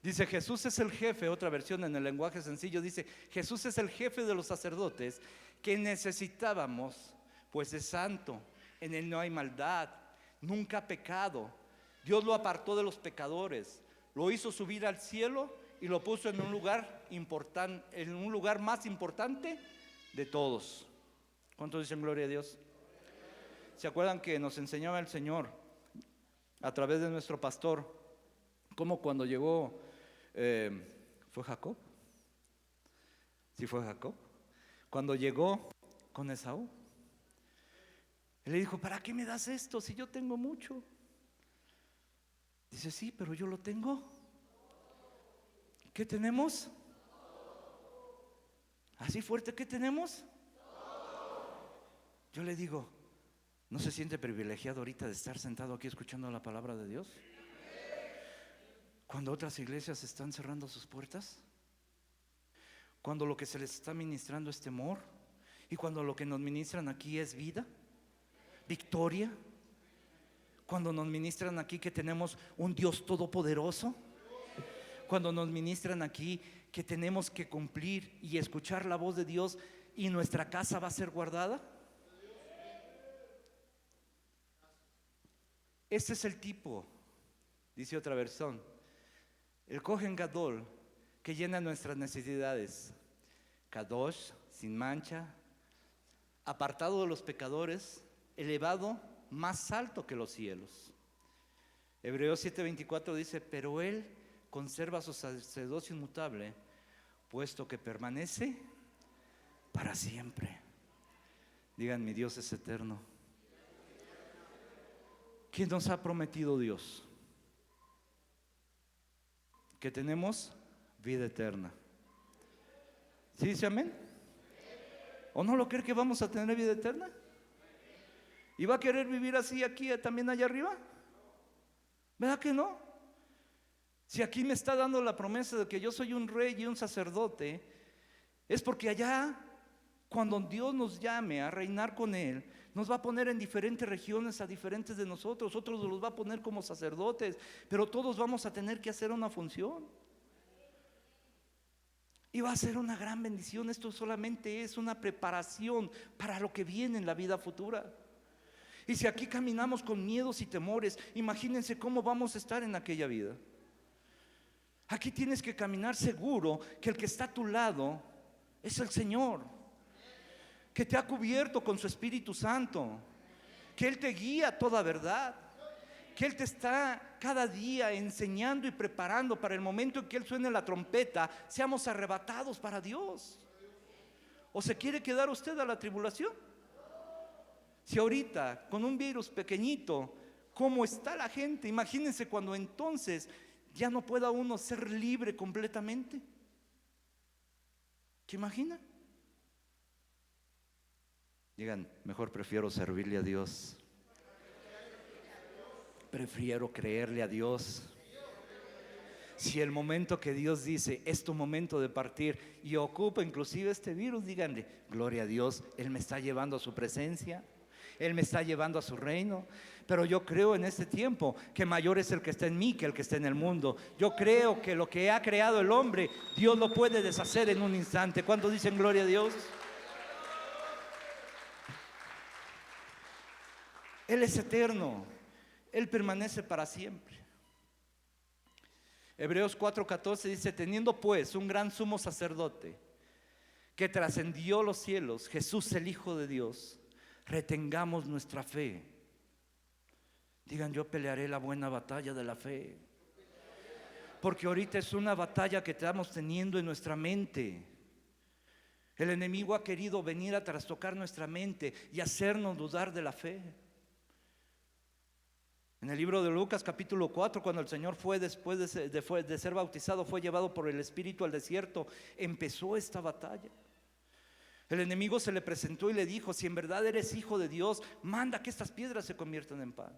Dice, Jesús es el jefe. Otra versión en el lenguaje sencillo dice, Jesús es el jefe de los sacerdotes que necesitábamos, pues es santo, en él no hay maldad, nunca ha pecado. Dios lo apartó de los pecadores, lo hizo subir al cielo y lo puso en un lugar importante, en un lugar más importante de todos. ¿Cuántos dicen gloria a Dios? ¿Se acuerdan que nos enseñaba el Señor a través de nuestro pastor cómo cuando llegó, fue Jacob? ¿Sí fue Jacob? Cuando llegó con Esaú, él le dijo, ¿para qué me das esto si yo tengo mucho? Dice, sí, pero yo lo tengo. ¿Qué tenemos? ¿Así fuerte qué tenemos? Yo le digo, ¿no se siente privilegiado ahorita de estar sentado aquí escuchando la palabra de Dios? Cuando otras iglesias están cerrando sus puertas, cuando lo que se les está ministrando es temor, y cuando lo que nos ministran aquí es vida, victoria, cuando nos ministran aquí que tenemos un Dios todopoderoso, cuando nos ministran aquí que tenemos que cumplir y escuchar la voz de Dios y nuestra casa va a ser guardada. Este es el tipo, dice otra versión, el Kohen Gadol, que llena nuestras necesidades. Kadosh, sin mancha, apartado de los pecadores, elevado más alto que los cielos. Hebreos 7:24 dice, pero él conserva su sacerdocio inmutable, puesto que permanece para siempre. Digan, mi Dios es eterno. ¿Qué nos ha prometido Dios? Que tenemos vida eterna. ¿Sí dice amén? ¿O no lo cree que vamos a tener vida eterna? ¿Y va a querer vivir así aquí, también allá arriba? ¿Verdad que no? Si aquí me está dando la promesa de que yo soy un rey y un sacerdote, es porque allá, cuando Dios nos llame a reinar con Él, nos va a poner en diferentes regiones a diferentes de nosotros. Otros los va a poner como sacerdotes, pero todos vamos a tener que hacer una función. Y va a ser una gran bendición. Esto solamente es una preparación para lo que viene en la vida futura. Y si aquí caminamos con miedos y temores, imagínense cómo vamos a estar en aquella vida. Aquí tienes que caminar seguro que el que está a tu lado es el Señor, que te ha cubierto con su Espíritu Santo, que Él te guía a toda verdad, que Él te está cada día enseñando y preparando para el momento en que Él suene la trompeta, seamos arrebatados para Dios. ¿O se quiere quedar usted a la tribulación? Si ahorita con un virus pequeñito, ¿cómo está la gente? Imagínense cuando entonces ya no pueda uno ser libre completamente. ¿Qué imagina? Digan, mejor prefiero servirle a Dios. Prefiero creerle a Dios. Si el momento que Dios dice es tu momento de partir y ocupa inclusive este virus, díganle, gloria a Dios, Él me está llevando a su presencia, Él me está llevando a su reino. Pero yo creo en este tiempo que mayor es el que está en mí que el que está en el mundo. Yo creo que lo que ha creado el hombre, Dios lo puede deshacer en un instante. ¿Cuántos dicen gloria a Dios? Él es eterno, Él permanece para siempre. Hebreos 4:14 dice, teniendo pues un gran sumo sacerdote que trascendió los cielos, Jesús el Hijo de Dios, retengamos nuestra fe. Digan, yo pelearé la buena batalla de la fe. Porque ahorita es una batalla que estamos teniendo en nuestra mente. El enemigo ha querido venir a trastocar nuestra mente y hacernos dudar de la fe. En el libro de Lucas capítulo 4, cuando el Señor fue después de ser bautizado, fue llevado por el Espíritu al desierto, empezó esta batalla. El enemigo se le presentó y le dijo, si en verdad eres hijo de Dios, manda que estas piedras se conviertan en pan.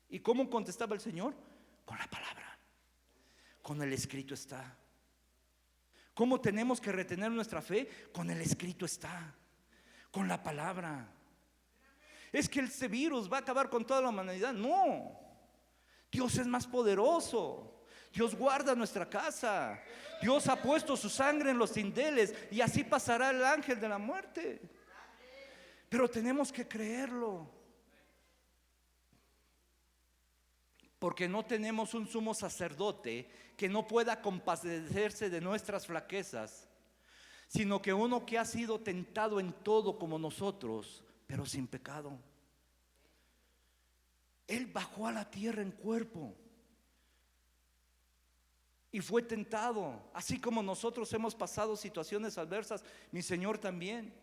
¿Y cómo contestaba el Señor? Con la palabra, con el escrito está. ¿Cómo tenemos que retener nuestra fe? Con el escrito está, con la palabra. Es que este virus va a acabar con toda la humanidad. No, Dios es más poderoso. Dios guarda nuestra casa. Dios ha puesto su sangre en los dinteles y así pasará el ángel de la muerte. Pero tenemos que creerlo, porque no tenemos un sumo sacerdote que no pueda compadecerse de nuestras flaquezas, sino que uno que ha sido tentado en todo como nosotros, pero sin pecado. Él bajó a la tierra en cuerpo y fue tentado, así como nosotros hemos pasado situaciones adversas, mi Señor también.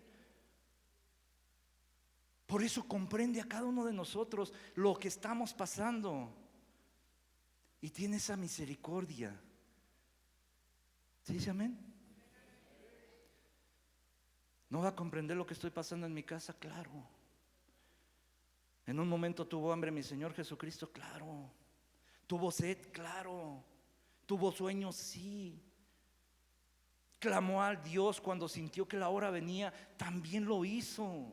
Por eso comprende a cada uno de nosotros lo que estamos pasando y tiene esa misericordia. ¿Sí dice amén? ¿No va a comprender lo que estoy pasando en mi casa? Claro. En un momento tuvo hambre mi Señor Jesucristo, claro. Tuvo sed, claro. Tuvo sueños, sí. Clamó a Dios cuando sintió que la hora venía, también lo hizo.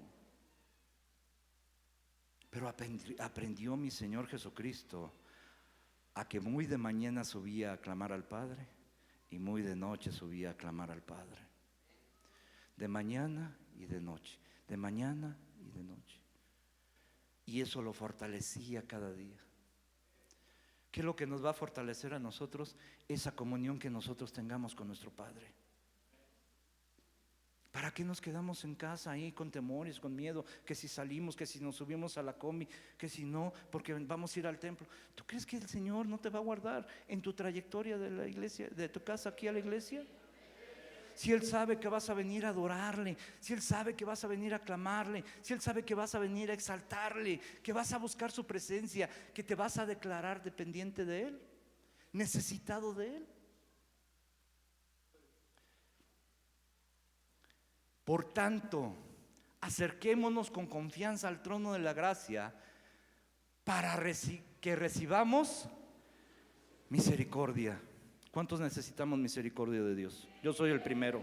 Pero aprendió mi Señor Jesucristo a que muy de mañana subía a clamar al Padre y muy de noche subía a clamar al Padre. De mañana y de noche, de mañana y de noche. Y eso lo fortalecía cada día. ¿Qué es lo que nos va a fortalecer a nosotros? Esa comunión que nosotros tengamos con nuestro Padre. ¿Para qué nos quedamos en casa ahí con temores, con miedo? Que si salimos, que si nos subimos a la combi, que si no, porque vamos a ir al templo. ¿Tú crees que el Señor no te va a guardar en tu trayectoria de la iglesia, de tu casa aquí a la iglesia? si Él sabe que vas a venir a adorarle, si Él sabe que vas a venir a clamarle, si Él sabe que vas a venir a exaltarle, que vas a buscar su presencia, que te vas a declarar dependiente de Él, necesitado de Él? Por tanto, acerquémonos con confianza al trono de la gracia para que recibamos misericordia. ¿Cuántos necesitamos misericordia de Dios? Yo soy el primero.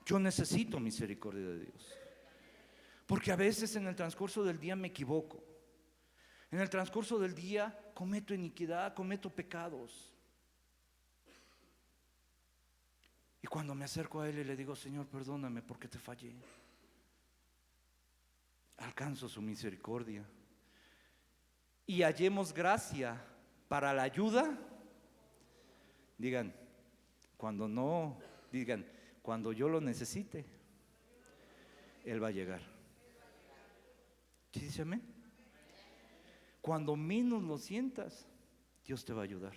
Yo necesito misericordia de Dios. Porque a veces en el transcurso del día me equivoco. En el transcurso del día cometo iniquidad, cometo pecados. Y cuando me acerco a Él y le digo: Señor, perdóname porque te fallé, alcanzo su misericordia. Y hallemos gracia para la ayuda. Digan, cuando yo lo necesite, Él va a llegar. ¿Sí dice amén? Cuando menos lo sientas, Dios te va a ayudar.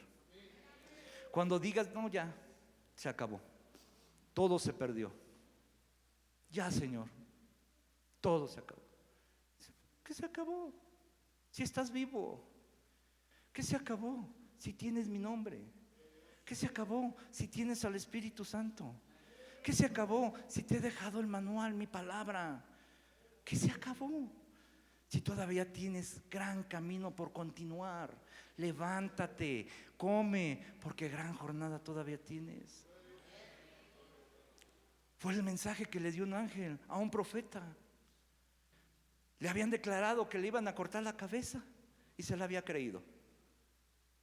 Cuando digas: no, ya, se acabó, todo se perdió, ya, Señor, todo se acabó. ¿Qué se acabó? Si estás vivo. ¿Qué se acabó? Si tienes mi nombre. ¿Qué se acabó? Si tienes al Espíritu Santo. ¿Qué se acabó? Si te he dejado el manual, mi palabra. ¿Qué se acabó? Si todavía tienes gran camino por continuar. Levántate, come, porque gran jornada todavía tienes. Fue el mensaje que le dio un ángel a un profeta. Le habían declarado que le iban a cortar la cabeza y se la había creído.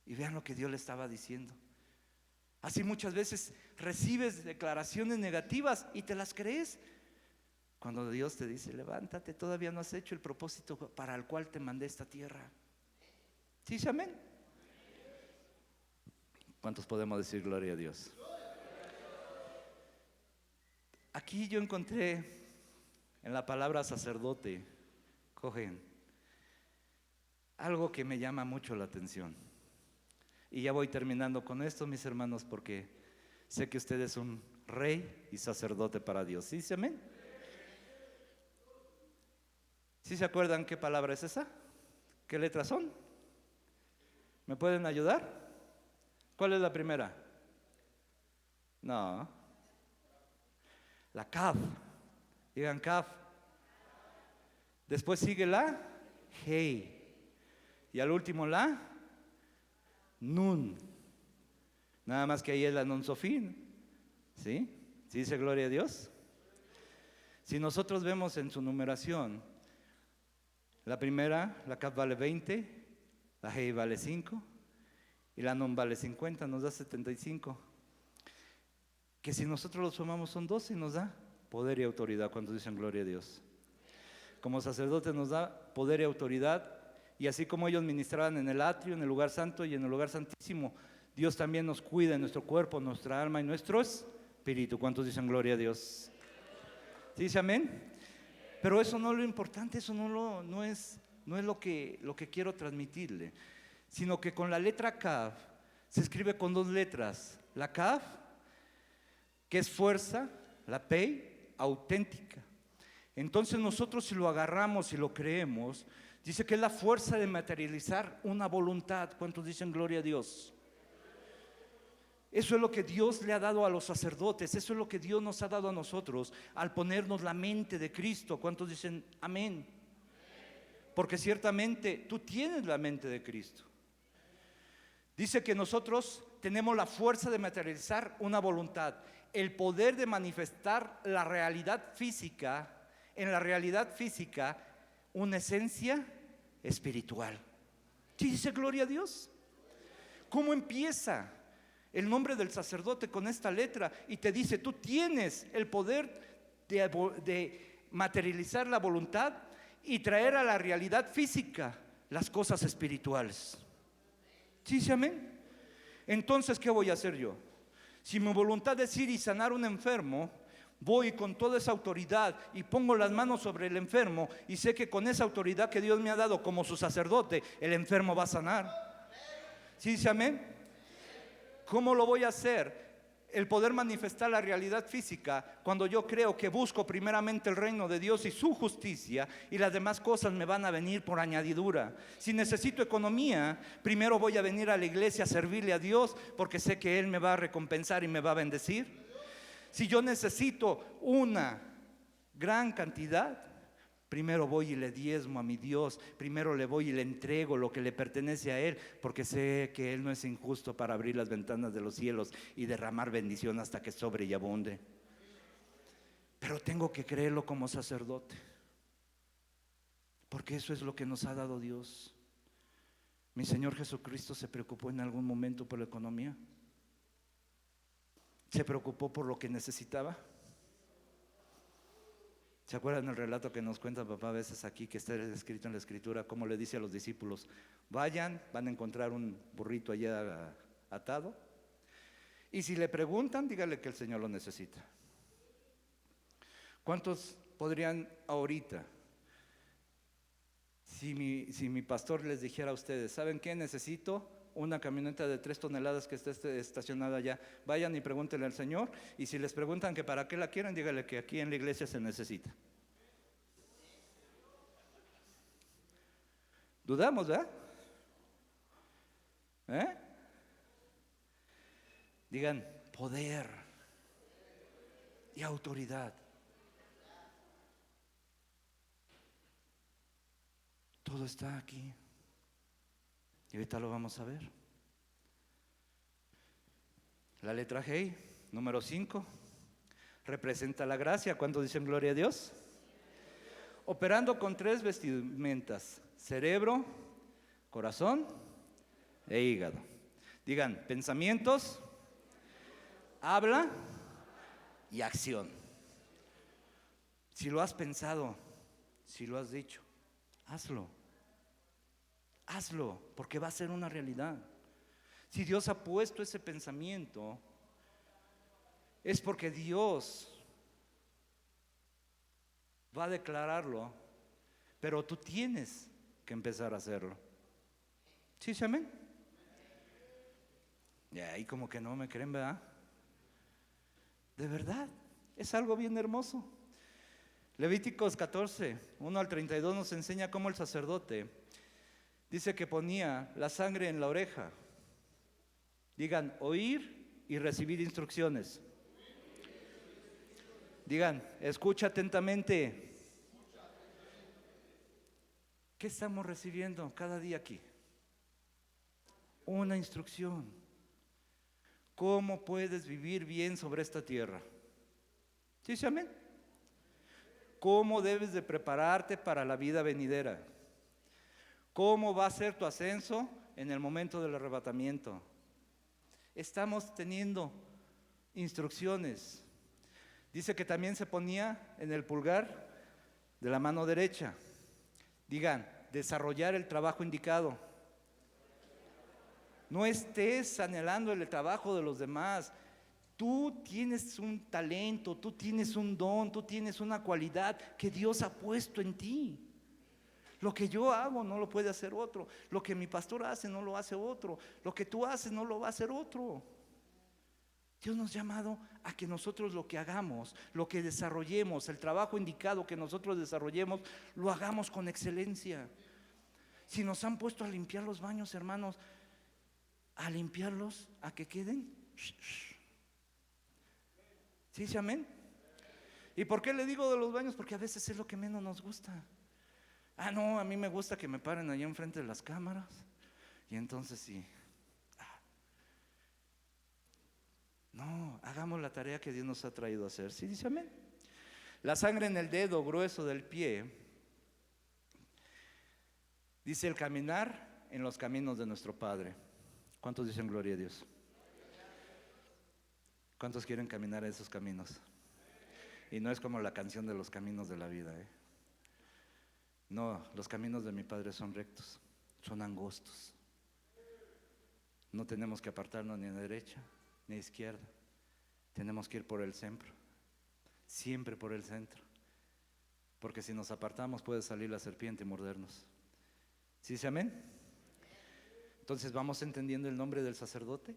Y vean lo que Dios le estaba diciendo. Así muchas veces recibes declaraciones negativas y te las crees. Cuando Dios te dice: levántate, todavía no has hecho el propósito para el cual te mandé esta tierra. ¿Sí, amén? ¿Cuántos podemos decir gloria a Dios? Aquí yo encontré en la palabra sacerdote, cogen algo que me llama mucho la atención. Y ya voy terminando con esto, mis hermanos, porque sé que usted es un rey y sacerdote para Dios. ¿Sí, amén? ¿Sí se acuerdan qué palabra es esa? ¿Qué letras son? ¿Me pueden ayudar? ¿Cuál es la primera? No. La Kaf. Digan Kaf. Después sigue la Hei. Y al último la Nun. Nada más que ahí es la Nun Sofín. ¿Sí? ¿Sí dice gloria a Dios? Si nosotros vemos en su numeración, la primera, la Kaf vale 20, la Hei vale 5 y la Nun vale 50, nos da 75. Que si nosotros los sumamos son 12 y nos da poder y autoridad. ¿Cuántos dicen gloria a Dios? Como sacerdote nos da poder y autoridad. Y así como ellos ministraban en el atrio, en el lugar santo y en el lugar santísimo, Dios también nos cuida en nuestro cuerpo, nuestra alma y nuestro espíritu. ¿Cuántos dicen gloria a Dios? ¿Sí dice amén? Pero eso no es lo importante, eso no es lo que quiero transmitirle, sino que con la letra Kaf se escribe con dos letras. La Kaf, que es fuerza, la Pei, auténtica. Entonces nosotros, si lo agarramos y lo creemos, dice que es la fuerza de materializar una voluntad. ¿Cuántos dicen gloria a Dios? Eso es lo que Dios le ha dado a los sacerdotes. Eso es lo que Dios nos ha dado a nosotros al ponernos la mente de Cristo. ¿Cuántos dicen amén? Porque ciertamente tú tienes la mente de Cristo. Dice que nosotros tenemos la fuerza de materializar una voluntad, el poder de manifestar la realidad física, en la realidad física, una esencia espiritual. ¿Sí dice gloria a Dios? ¿Cómo empieza el nombre del sacerdote con esta letra? Y te dice: tú tienes el poder de materializar la voluntad y traer a la realidad física las cosas espirituales. ¿Sí, sí, amén? Entonces, ¿qué voy a hacer yo? Si mi voluntad es ir y sanar a un enfermo, voy con toda esa autoridad y pongo las manos sobre el enfermo, y sé que con esa autoridad que Dios me ha dado como su sacerdote, el enfermo va a sanar. ¿Sí dice amén? ¿Cómo lo voy a hacer? el poder manifestar la realidad física cuando yo creo que busco primeramente el reino de Dios y su justicia, y las demás cosas me van a venir por añadidura. Si necesito economía, primero voy a venir a la iglesia a servirle a Dios porque sé que Él me va a recompensar y me va a bendecir. Si yo necesito una gran cantidad, primero voy y le diezmo a mi Dios, primero le voy y le entrego lo que le pertenece a Él, porque sé que Él no es injusto para abrir las ventanas de los cielos y derramar bendición hasta que sobre y abunde. Pero tengo que creerlo como sacerdote, porque eso es lo que nos ha dado Dios. Mi Señor Jesucristo se preocupó en algún momento por la economía. Se preocupó por lo que necesitaba. ¿Se acuerdan el relato que nos cuenta papá a veces aquí, que está escrito en la escritura, cómo le dice a los discípulos: vayan, van a encontrar un burrito allá atado, y si le preguntan, dígale que el Señor lo necesita? ¿Cuántos podrían ahorita, si mi pastor les dijera a ustedes: ¿saben qué? Necesito una camioneta de 3 toneladas que esté estacionada allá, vayan y pregúntenle al Señor, y si les preguntan que para qué la quieren, dígale que aquí en la iglesia se necesita. Dudamos, ¿verdad? Digan: poder y autoridad. Todo está aquí. Y ahorita lo vamos a ver. La letra G, número 5, representa la gracia. ¿Cuántos dicen gloria a Dios? Operando con 3 vestimentas: cerebro, corazón e hígado. Digan: pensamientos, habla y acción. Si lo has pensado, si lo has dicho, hazlo. Hazlo, porque va a ser una realidad. Si Dios ha puesto ese pensamiento, es porque Dios va a declararlo, pero tú tienes que empezar a hacerlo. ¿Sí, amén? Y ahí como que no me creen, ¿verdad? De verdad, es algo bien hermoso. Levíticos 14, 1 al 32 nos enseña cómo el sacerdote dice que ponía la sangre en la oreja. Digan: oír y recibir instrucciones. Digan: escucha atentamente. ¿Qué estamos recibiendo cada día aquí? Una instrucción. ¿Cómo puedes vivir bien sobre esta tierra? ¿Sí, amén? ¿Cómo debes de prepararte para la vida venidera? ¿Cómo va a ser tu ascenso en el momento del arrebatamiento? Estamos teniendo instrucciones. Dice que también se ponía en el pulgar de la mano derecha. Digan: desarrollar el trabajo indicado. No estés anhelando el trabajo de los demás. Tú tienes un talento, tú tienes un don, tú tienes una cualidad que Dios ha puesto en ti. Lo que yo hago no lo puede hacer otro. Lo que mi pastor hace no lo hace otro. Lo que tú haces no lo va a hacer otro. Dios nos ha llamado a que nosotros lo que hagamos, lo que desarrollemos, el trabajo indicado que nosotros desarrollemos, lo hagamos con excelencia. Si nos han puesto a limpiar los baños, hermanos, a limpiarlos, a que queden. ¿Sí, amén? ¿Y por qué le digo de los baños? Porque a veces es lo que menos nos gusta. No, a mí me gusta que me paren allá enfrente de las cámaras. Y entonces sí. No, hagamos la tarea que Dios nos ha traído a hacer. ¿Sí dice amén? La sangre en el dedo grueso del pie dice el caminar en los caminos de nuestro Padre. ¿Cuántos dicen gloria a Dios? ¿Cuántos quieren caminar en esos caminos? Y no es como la canción de los caminos de la vida, No, los caminos de mi Padre son rectos, son angostos. No tenemos que apartarnos ni a derecha ni a izquierda. Tenemos que ir por el centro, siempre por el centro. Porque si nos apartamos puede salir la serpiente y mordernos. ¿Sí dice amén? Entonces, ¿vamos entendiendo el nombre del sacerdote?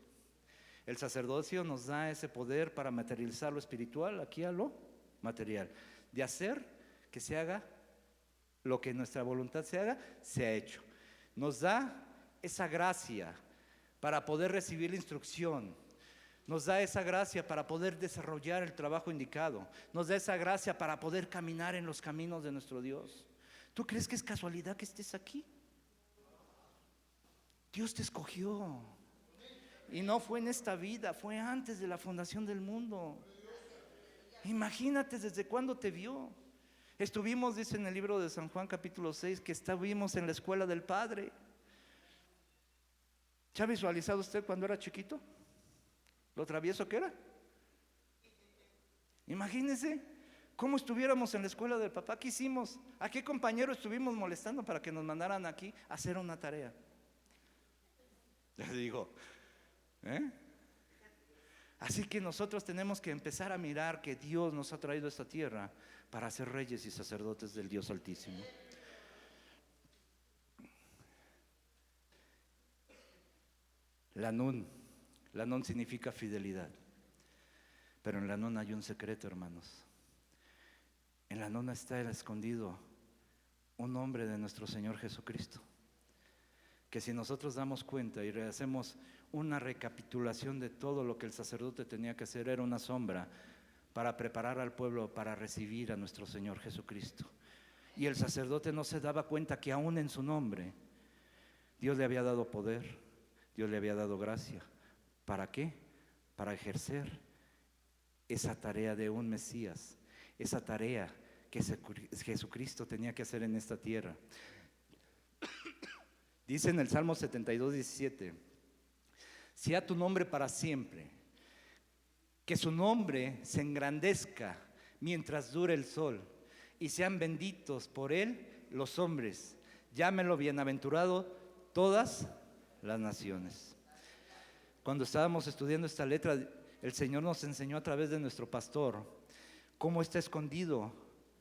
El sacerdocio nos da ese poder para materializar lo espiritual aquí a lo material, de hacer que se haga lo que nuestra voluntad se haga, se ha hecho. Nos da esa gracia para poder recibir la instrucción. Nos da esa gracia para poder desarrollar el trabajo indicado. Nos da esa gracia para poder caminar en los caminos de nuestro Dios. ¿Tú crees que es casualidad que estés aquí? Dios te escogió. Y no fue en esta vida, fue antes de la fundación del mundo. Imagínate desde cuándo te vio. Estuvimos, dice en el libro de San Juan capítulo 6, que estuvimos en la escuela del Padre. ¿Se ha visualizado usted cuando era chiquito? ¿Lo travieso que era? Imagínese cómo estuviéramos en la escuela del papá. ¿Qué hicimos? ¿A qué compañero estuvimos molestando para que nos mandaran aquí a hacer una tarea? Les digo, Así que nosotros tenemos que empezar a mirar que Dios nos ha traído a esta tierra para ser reyes y sacerdotes del Dios Altísimo. La Nun significa fidelidad. Pero en la Nun hay un secreto, hermanos. En la Nun está el escondido un nombre de nuestro Señor Jesucristo, que si nosotros damos cuenta y hacemos una recapitulación de todo lo que el sacerdote tenía que hacer, era una sombra para preparar al pueblo para recibir a nuestro Señor Jesucristo. Y el sacerdote no se daba cuenta que aún en su nombre Dios le había dado poder, Dios le había dado gracia. ¿Para qué? Para ejercer esa tarea de un Mesías, esa tarea que Jesucristo tenía que hacer en esta tierra. Dice en el Salmo 72, 17: sea tu nombre para siempre, que su nombre se engrandezca mientras dure el sol, y sean benditos por él los hombres. Llámenlo bienaventurado todas las naciones. Cuando estábamos estudiando esta letra, el Señor nos enseñó a través de nuestro pastor cómo está escondido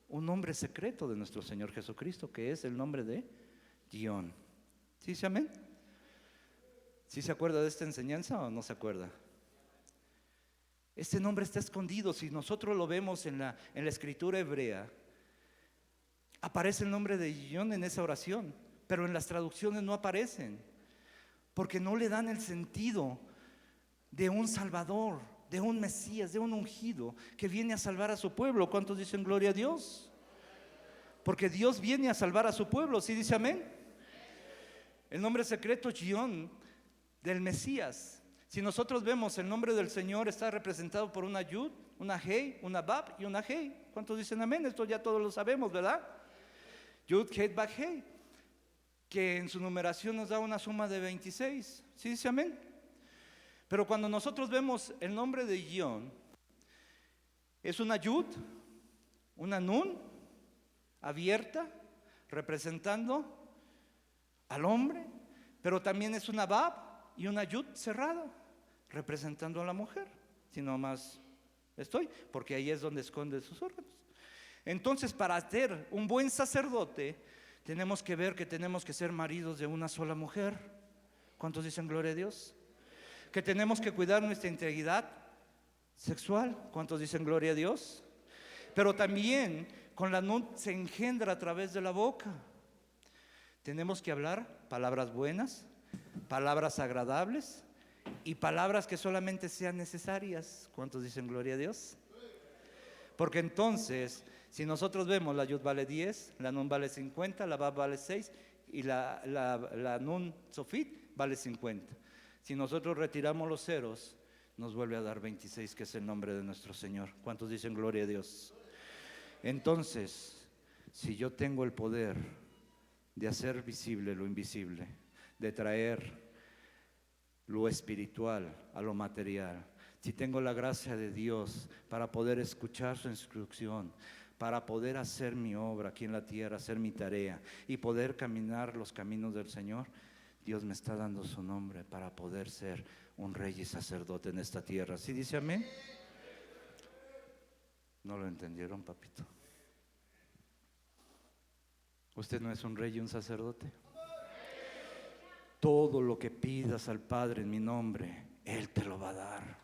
un nombre secreto de nuestro Señor Jesucristo, que es el nombre de Guión. ¿Sí, sí, amén? ¿Sí se acuerda de esta enseñanza o no se acuerda? Este nombre está escondido. Si nosotros lo vemos en la escritura hebrea, aparece el nombre de Guión en esa oración, pero en las traducciones no aparecen, porque no le dan el sentido de un Salvador, de un Mesías, de un ungido que viene a salvar a su pueblo. ¿Cuántos dicen gloria a Dios? Porque Dios viene a salvar a su pueblo. ¿Sí dice amén? El nombre secreto Guión del Mesías. Si nosotros vemos, el nombre del Señor está representado por una Yud, una Hei, una Bab y una Hei. ¿Cuántos dicen amén? Esto ya todos lo sabemos, ¿verdad? Yud, Hei, Bab, Hei, que en su numeración nos da una suma de 26. ¿Sí dice amén? Pero cuando nosotros vemos el nombre de Guión, es una Yud, una Nun abierta, representando al hombre, pero también es una Bab y una Yud cerrada, representando a la mujer. Si no más estoy, porque ahí es donde esconde sus órganos. Entonces, para ser un buen sacerdote, tenemos que ver que tenemos que ser maridos de una sola mujer. ¿Cuántos dicen gloria a Dios? Que tenemos que cuidar nuestra integridad sexual. ¿Cuántos dicen gloria a Dios? Pero también con la Nun se engendra a través de la boca. Tenemos que hablar palabras buenas, palabras agradables y palabras que solamente sean necesarias. ¿Cuántos dicen gloria a Dios? Porque entonces, si nosotros vemos, la Yud vale 10, la Nun vale 50, la Bab vale 6 y la Nun Sofit vale 50. Si nosotros retiramos los ceros, nos vuelve a dar 26, que es el nombre de nuestro Señor. ¿Cuántos dicen gloria a Dios? Entonces, si yo tengo el poder de hacer visible lo invisible, de traer lo espiritual a lo material, si tengo la gracia de Dios para poder escuchar su instrucción, para poder hacer mi obra aquí en la tierra, hacer mi tarea y poder caminar los caminos del Señor, Dios me está dando su nombre para poder ser un rey y sacerdote en esta tierra. ¿Sí dice amén? ¿No lo entendieron, papito? ¿Usted no es un rey y un sacerdote? Todo lo que pidas al Padre en mi nombre, Él te lo va a dar.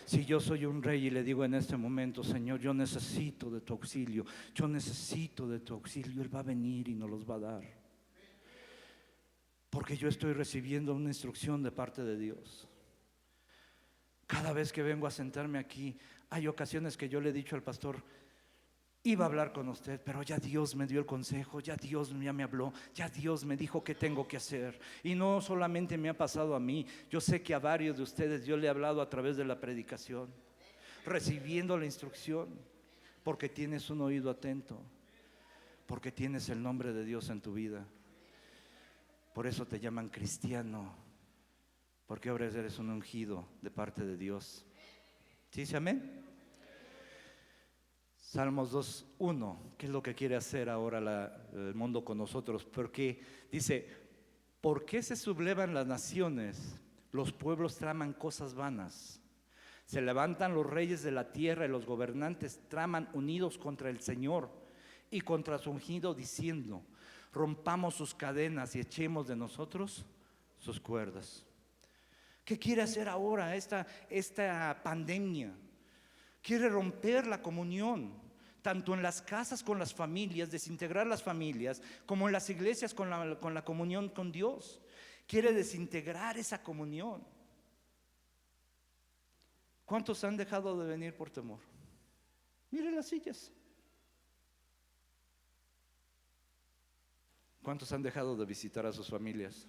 Si yo soy un rey y le digo en este momento: Señor, yo necesito de tu auxilio, yo necesito de tu auxilio, Él va a venir y nos los va a dar. Porque yo estoy recibiendo una instrucción de parte de Dios. Cada vez que vengo a sentarme aquí, hay ocasiones que yo le he dicho al pastor: iba a hablar con usted, pero ya Dios me dio el consejo, ya Dios ya me habló, ya Dios me dijo qué tengo que hacer. Y no solamente me ha pasado a mí, yo sé que a varios de ustedes yo le he hablado a través de la predicación, recibiendo la instrucción, porque tienes un oído atento, porque tienes el nombre de Dios en tu vida. Por eso te llaman cristiano, porque ahora eres un ungido de parte de Dios. ¿Sí dice amén? Salmos 2:1, ¿qué es lo que quiere hacer ahora el mundo con nosotros? Porque dice: ¿por qué se sublevan las naciones? Los pueblos traman cosas vanas. Se levantan los reyes de la tierra y los gobernantes traman unidos contra el Señor y contra su ungido, diciendo: rompamos sus cadenas y echemos de nosotros sus cuerdas. ¿Qué quiere hacer ahora esta pandemia? Quiere romper la comunión, tanto en las casas con las familias, desintegrar las familias, como en las iglesias con la comunión con Dios. Quiere desintegrar esa comunión. ¿Cuántos han dejado de venir por temor? Mire las sillas. ¿Cuántos han dejado de visitar a sus familias?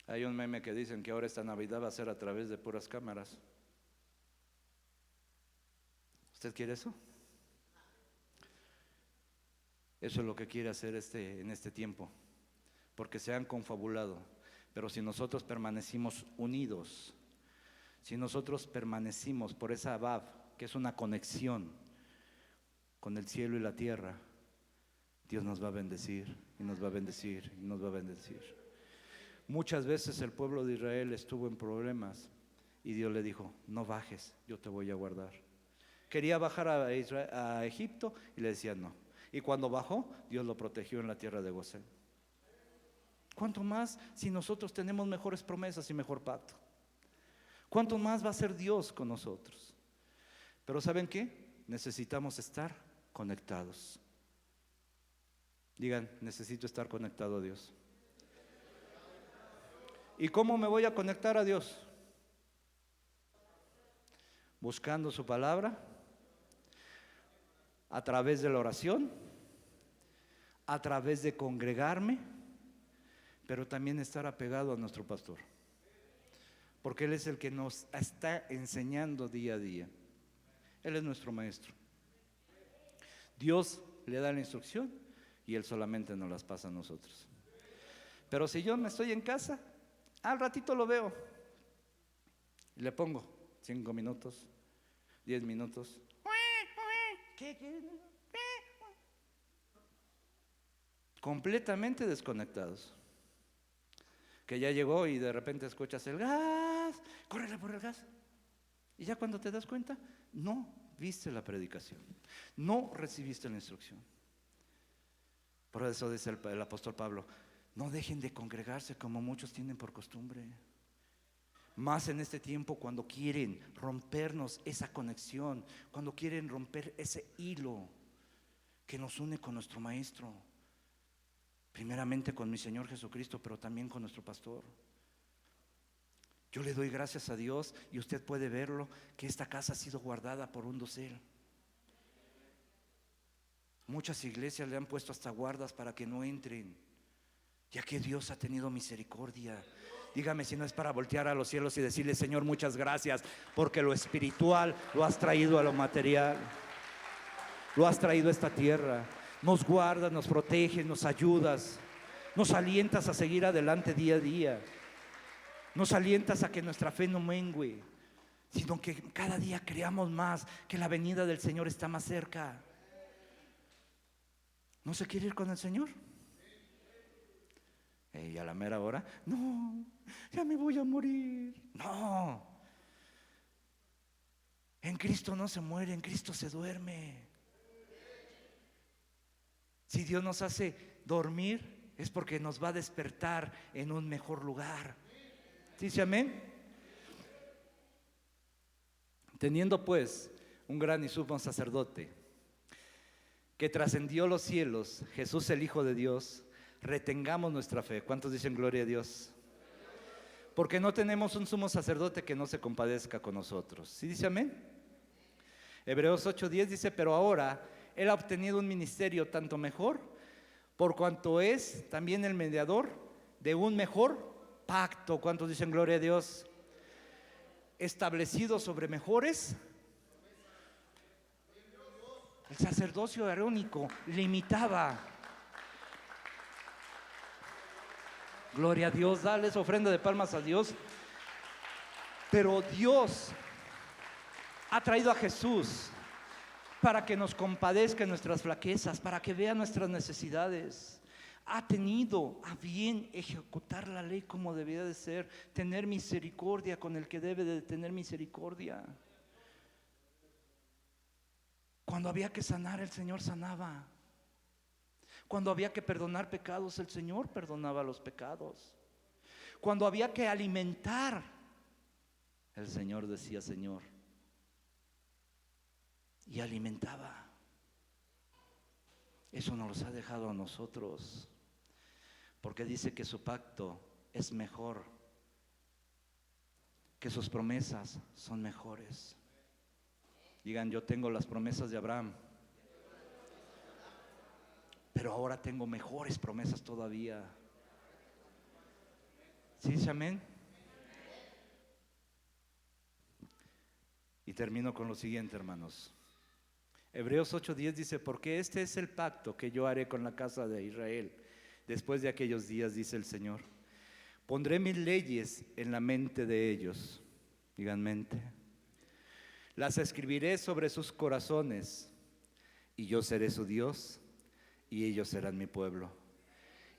Hay un meme que dicen que ahora esta Navidad va a ser a través de puras cámaras. ¿Usted quiere eso? Eso es lo que quiere hacer en este tiempo, porque se han confabulado. Pero si nosotros permanecimos unidos, si nosotros permanecimos por esa Abab, que es una conexión con el cielo y la tierra, Dios nos va a bendecir y nos va a bendecir y nos va a bendecir. Muchas veces el pueblo de Israel estuvo en problemas y Dios le dijo: no bajes, yo te voy a guardar. Quería bajar a Egipto y le decía no. Y cuando bajó, Dios lo protegió en la tierra de Gosén. ¿Cuánto más si nosotros tenemos mejores promesas y mejor pacto? ¿Cuánto más va a ser Dios con nosotros? Pero ¿saben qué? Necesitamos estar conectados. Digan: necesito estar conectado a Dios. ¿Y cómo me voy a conectar a Dios? Buscando su palabra, a través de la oración, a través de congregarme, pero también estar apegado a nuestro pastor, porque Él es el que nos está enseñando día a día. Él es nuestro maestro. Dios le da la instrucción y Él solamente nos las pasa a nosotros. Pero si yo me estoy en casa, al ratito lo veo y le pongo 5 minutos, 10 minutos. Completamente desconectados. Que ya llegó y de repente escuchas el gas, córrele por el gas. Y ya cuando te das cuenta, no viste la predicación, no recibiste la instrucción. Por eso dice el apóstol Pablo: no dejen de congregarse como muchos tienen por costumbre. Más en este tiempo, cuando quieren rompernos esa conexión, cuando quieren romper ese hilo que nos une con nuestro maestro, primeramente con mi Señor Jesucristo, pero también con nuestro pastor. Yo le doy gracias a Dios, y usted puede verlo, que esta casa ha sido guardada por un dosel. Muchas iglesias le han puesto hasta guardas para que no entren, ya que Dios ha tenido misericordia. Dígame si no es para voltear a los cielos y decirle: Señor, muchas gracias, porque lo espiritual lo has traído a lo material, lo has traído a esta tierra. Nos guardas, nos proteges, nos ayudas, nos alientas a seguir adelante día a día, nos alientas a que nuestra fe no mengüe, sino que cada día creamos más que la venida del Señor está más cerca. ¿No se quiere ir con el Señor? Y a la mera hora: no, ya me voy a morir. No, en Cristo no se muere, en Cristo se duerme. Si Dios nos hace dormir, es porque nos va a despertar en un mejor lugar. ¿Sí dice amén? Teniendo pues un gran y sumo sacerdote que trascendió los cielos, Jesús el Hijo de Dios, retengamos nuestra fe. ¿Cuántos dicen gloria a Dios? Porque no tenemos un sumo sacerdote que no se compadezca con nosotros. ¿Sí dice amén? Hebreos 8:10 dice, pero ahora Él ha obtenido un ministerio tanto mejor, por cuanto es también el mediador de un mejor pacto. ¿Cuántos dicen gloria a Dios? Establecido sobre mejores. El sacerdocio arónico limitaba. Gloria a Dios, dales ofrenda de palmas a Dios. Pero Dios ha traído a Jesús para que nos compadezca en nuestras flaquezas, para que vea nuestras necesidades. Ha tenido a bien ejecutar la ley como debía de ser, tener misericordia con el que debe de tener misericordia. Cuando había que sanar, el Señor sanaba. Cuando había que perdonar pecados, el Señor perdonaba los pecados. Cuando había que alimentar, el Señor decía Señor, y alimentaba. Eso nos los ha dejado a nosotros, porque dice que su pacto es mejor, que sus promesas son mejores. Digan, yo tengo las promesas de Abraham, pero ahora tengo mejores promesas todavía. ¿Sí dice amén? Y termino con lo siguiente, hermanos. Hebreos 8:10 dice, porque este es el pacto que yo haré con la casa de Israel después de aquellos días, dice el Señor. Pondré mis leyes en la mente de ellos. Digan mente. Las escribiré sobre sus corazones, y yo seré su Dios, y ellos serán mi pueblo.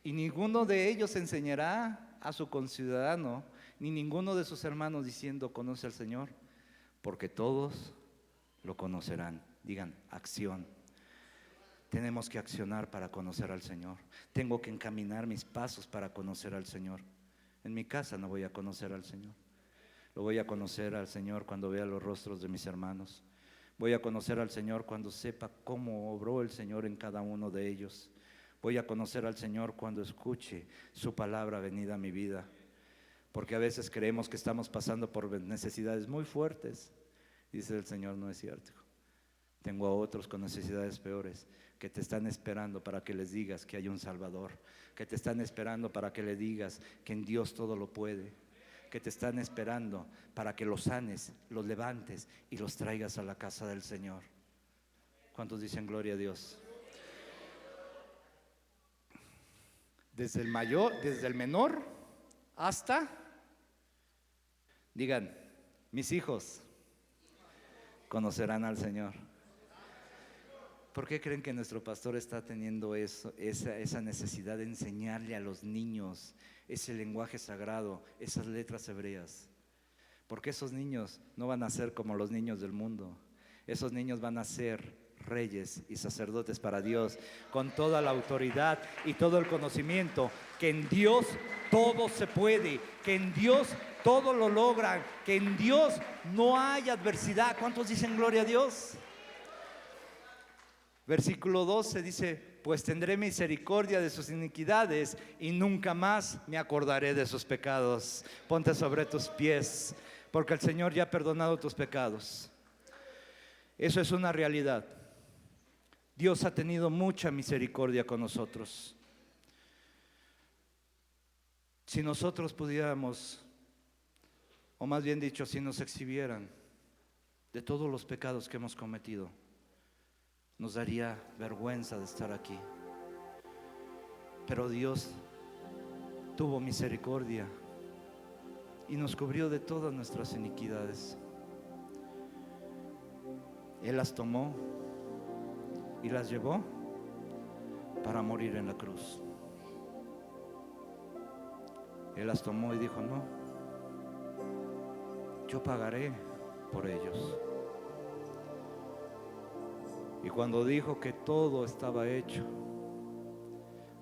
Y ninguno de ellos enseñará a su conciudadano, ni ninguno de sus hermanos diciendo, conoce al Señor, porque todos lo conocerán. Digan, acción. Tenemos que accionar para conocer al Señor. Tengo que encaminar mis pasos para conocer al Señor. En mi casa no voy a conocer al Señor. Lo voy a conocer al Señor cuando vea los rostros de mis hermanos. Voy a conocer al Señor cuando sepa cómo obró el Señor en cada uno de ellos. Voy a conocer al Señor cuando escuche su palabra venida a mi vida. Porque a veces creemos que estamos pasando por necesidades muy fuertes. Dice el Señor, no es cierto. Tengo a otros con necesidades peores que te están esperando para que les digas que hay un Salvador, que te están esperando para que le digas que en Dios todo lo puede, que te están esperando para que los sanes, los levantes y los traigas a la casa del Señor. ¿Cuántos dicen gloria a Dios? Desde el mayor, desde el menor hasta, digan, mis hijos conocerán al Señor. ¿Por qué creen que nuestro pastor está teniendo esa necesidad de enseñarle a los niños ese lenguaje sagrado, esas letras hebreas? Porque esos niños no van a ser como los niños del mundo. Esos niños van a ser reyes y sacerdotes para Dios, con toda la autoridad y todo el conocimiento, que en Dios todo se puede, que en Dios todo lo logran, que en Dios no hay adversidad. ¿Cuántos dicen gloria a Dios? Versículo 12 dice, pues tendré misericordia de sus iniquidades y nunca más me acordaré de sus pecados. Ponte sobre tus pies, porque el Señor ya ha perdonado tus pecados. Eso es una realidad. Dios ha tenido mucha misericordia con nosotros. Si nosotros pudiéramos, o más bien dicho, si nos exhibieran de todos los pecados que hemos cometido, nos daría vergüenza de estar aquí. Pero Dios tuvo misericordia y nos cubrió de todas nuestras iniquidades. Él las tomó y las llevó para morir en la cruz. Él las tomó y dijo, no, yo pagaré por ellos. Y cuando dijo que todo estaba hecho,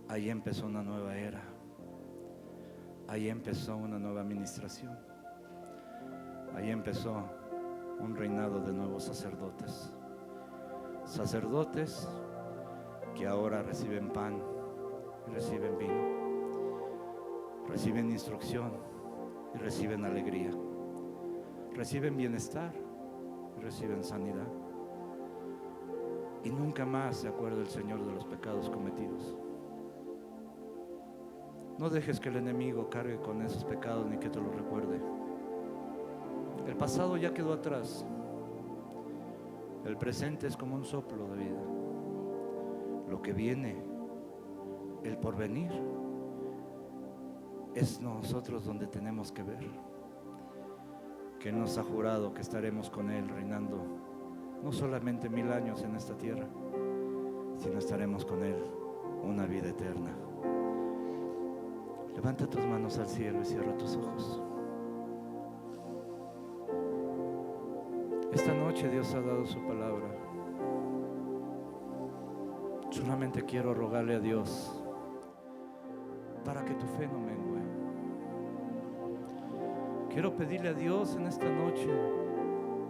ahí empezó una nueva era. ahí empezó una nueva administración. Ahí empezó un reinado de nuevos sacerdotes. Sacerdotes que ahora reciben pan, reciben vino, reciben instrucción y reciben alegría, reciben bienestar y reciben sanidad. Y nunca más se acuerda el Señor de los pecados cometidos. No dejes que el enemigo cargue con esos pecados ni que te los recuerde. El pasado ya quedó atrás. El presente es como un soplo de vida. Lo que viene, el porvenir, es nosotros donde tenemos que ver que Él nos ha jurado que estaremos con Él reinando no solamente 1000 años en esta tierra, sino estaremos con Él una vida eterna. Levanta tus manos al cielo y cierra tus ojos. Esta noche Dios ha dado su palabra. Solamente quiero rogarle a Dios para que tu fe no mengue. Quiero pedirle a Dios en esta noche,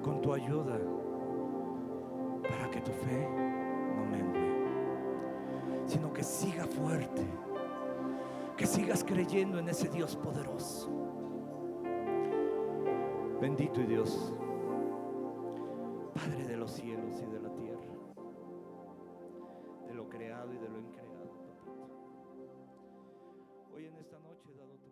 con tu ayuda, para que tu fe no mengue, sino que siga fuerte, que sigas creyendo en ese Dios poderoso. Bendito y Dios, Padre de los cielos y de la tierra, de lo creado y de lo increado, papito. Hoy en esta noche he dado tu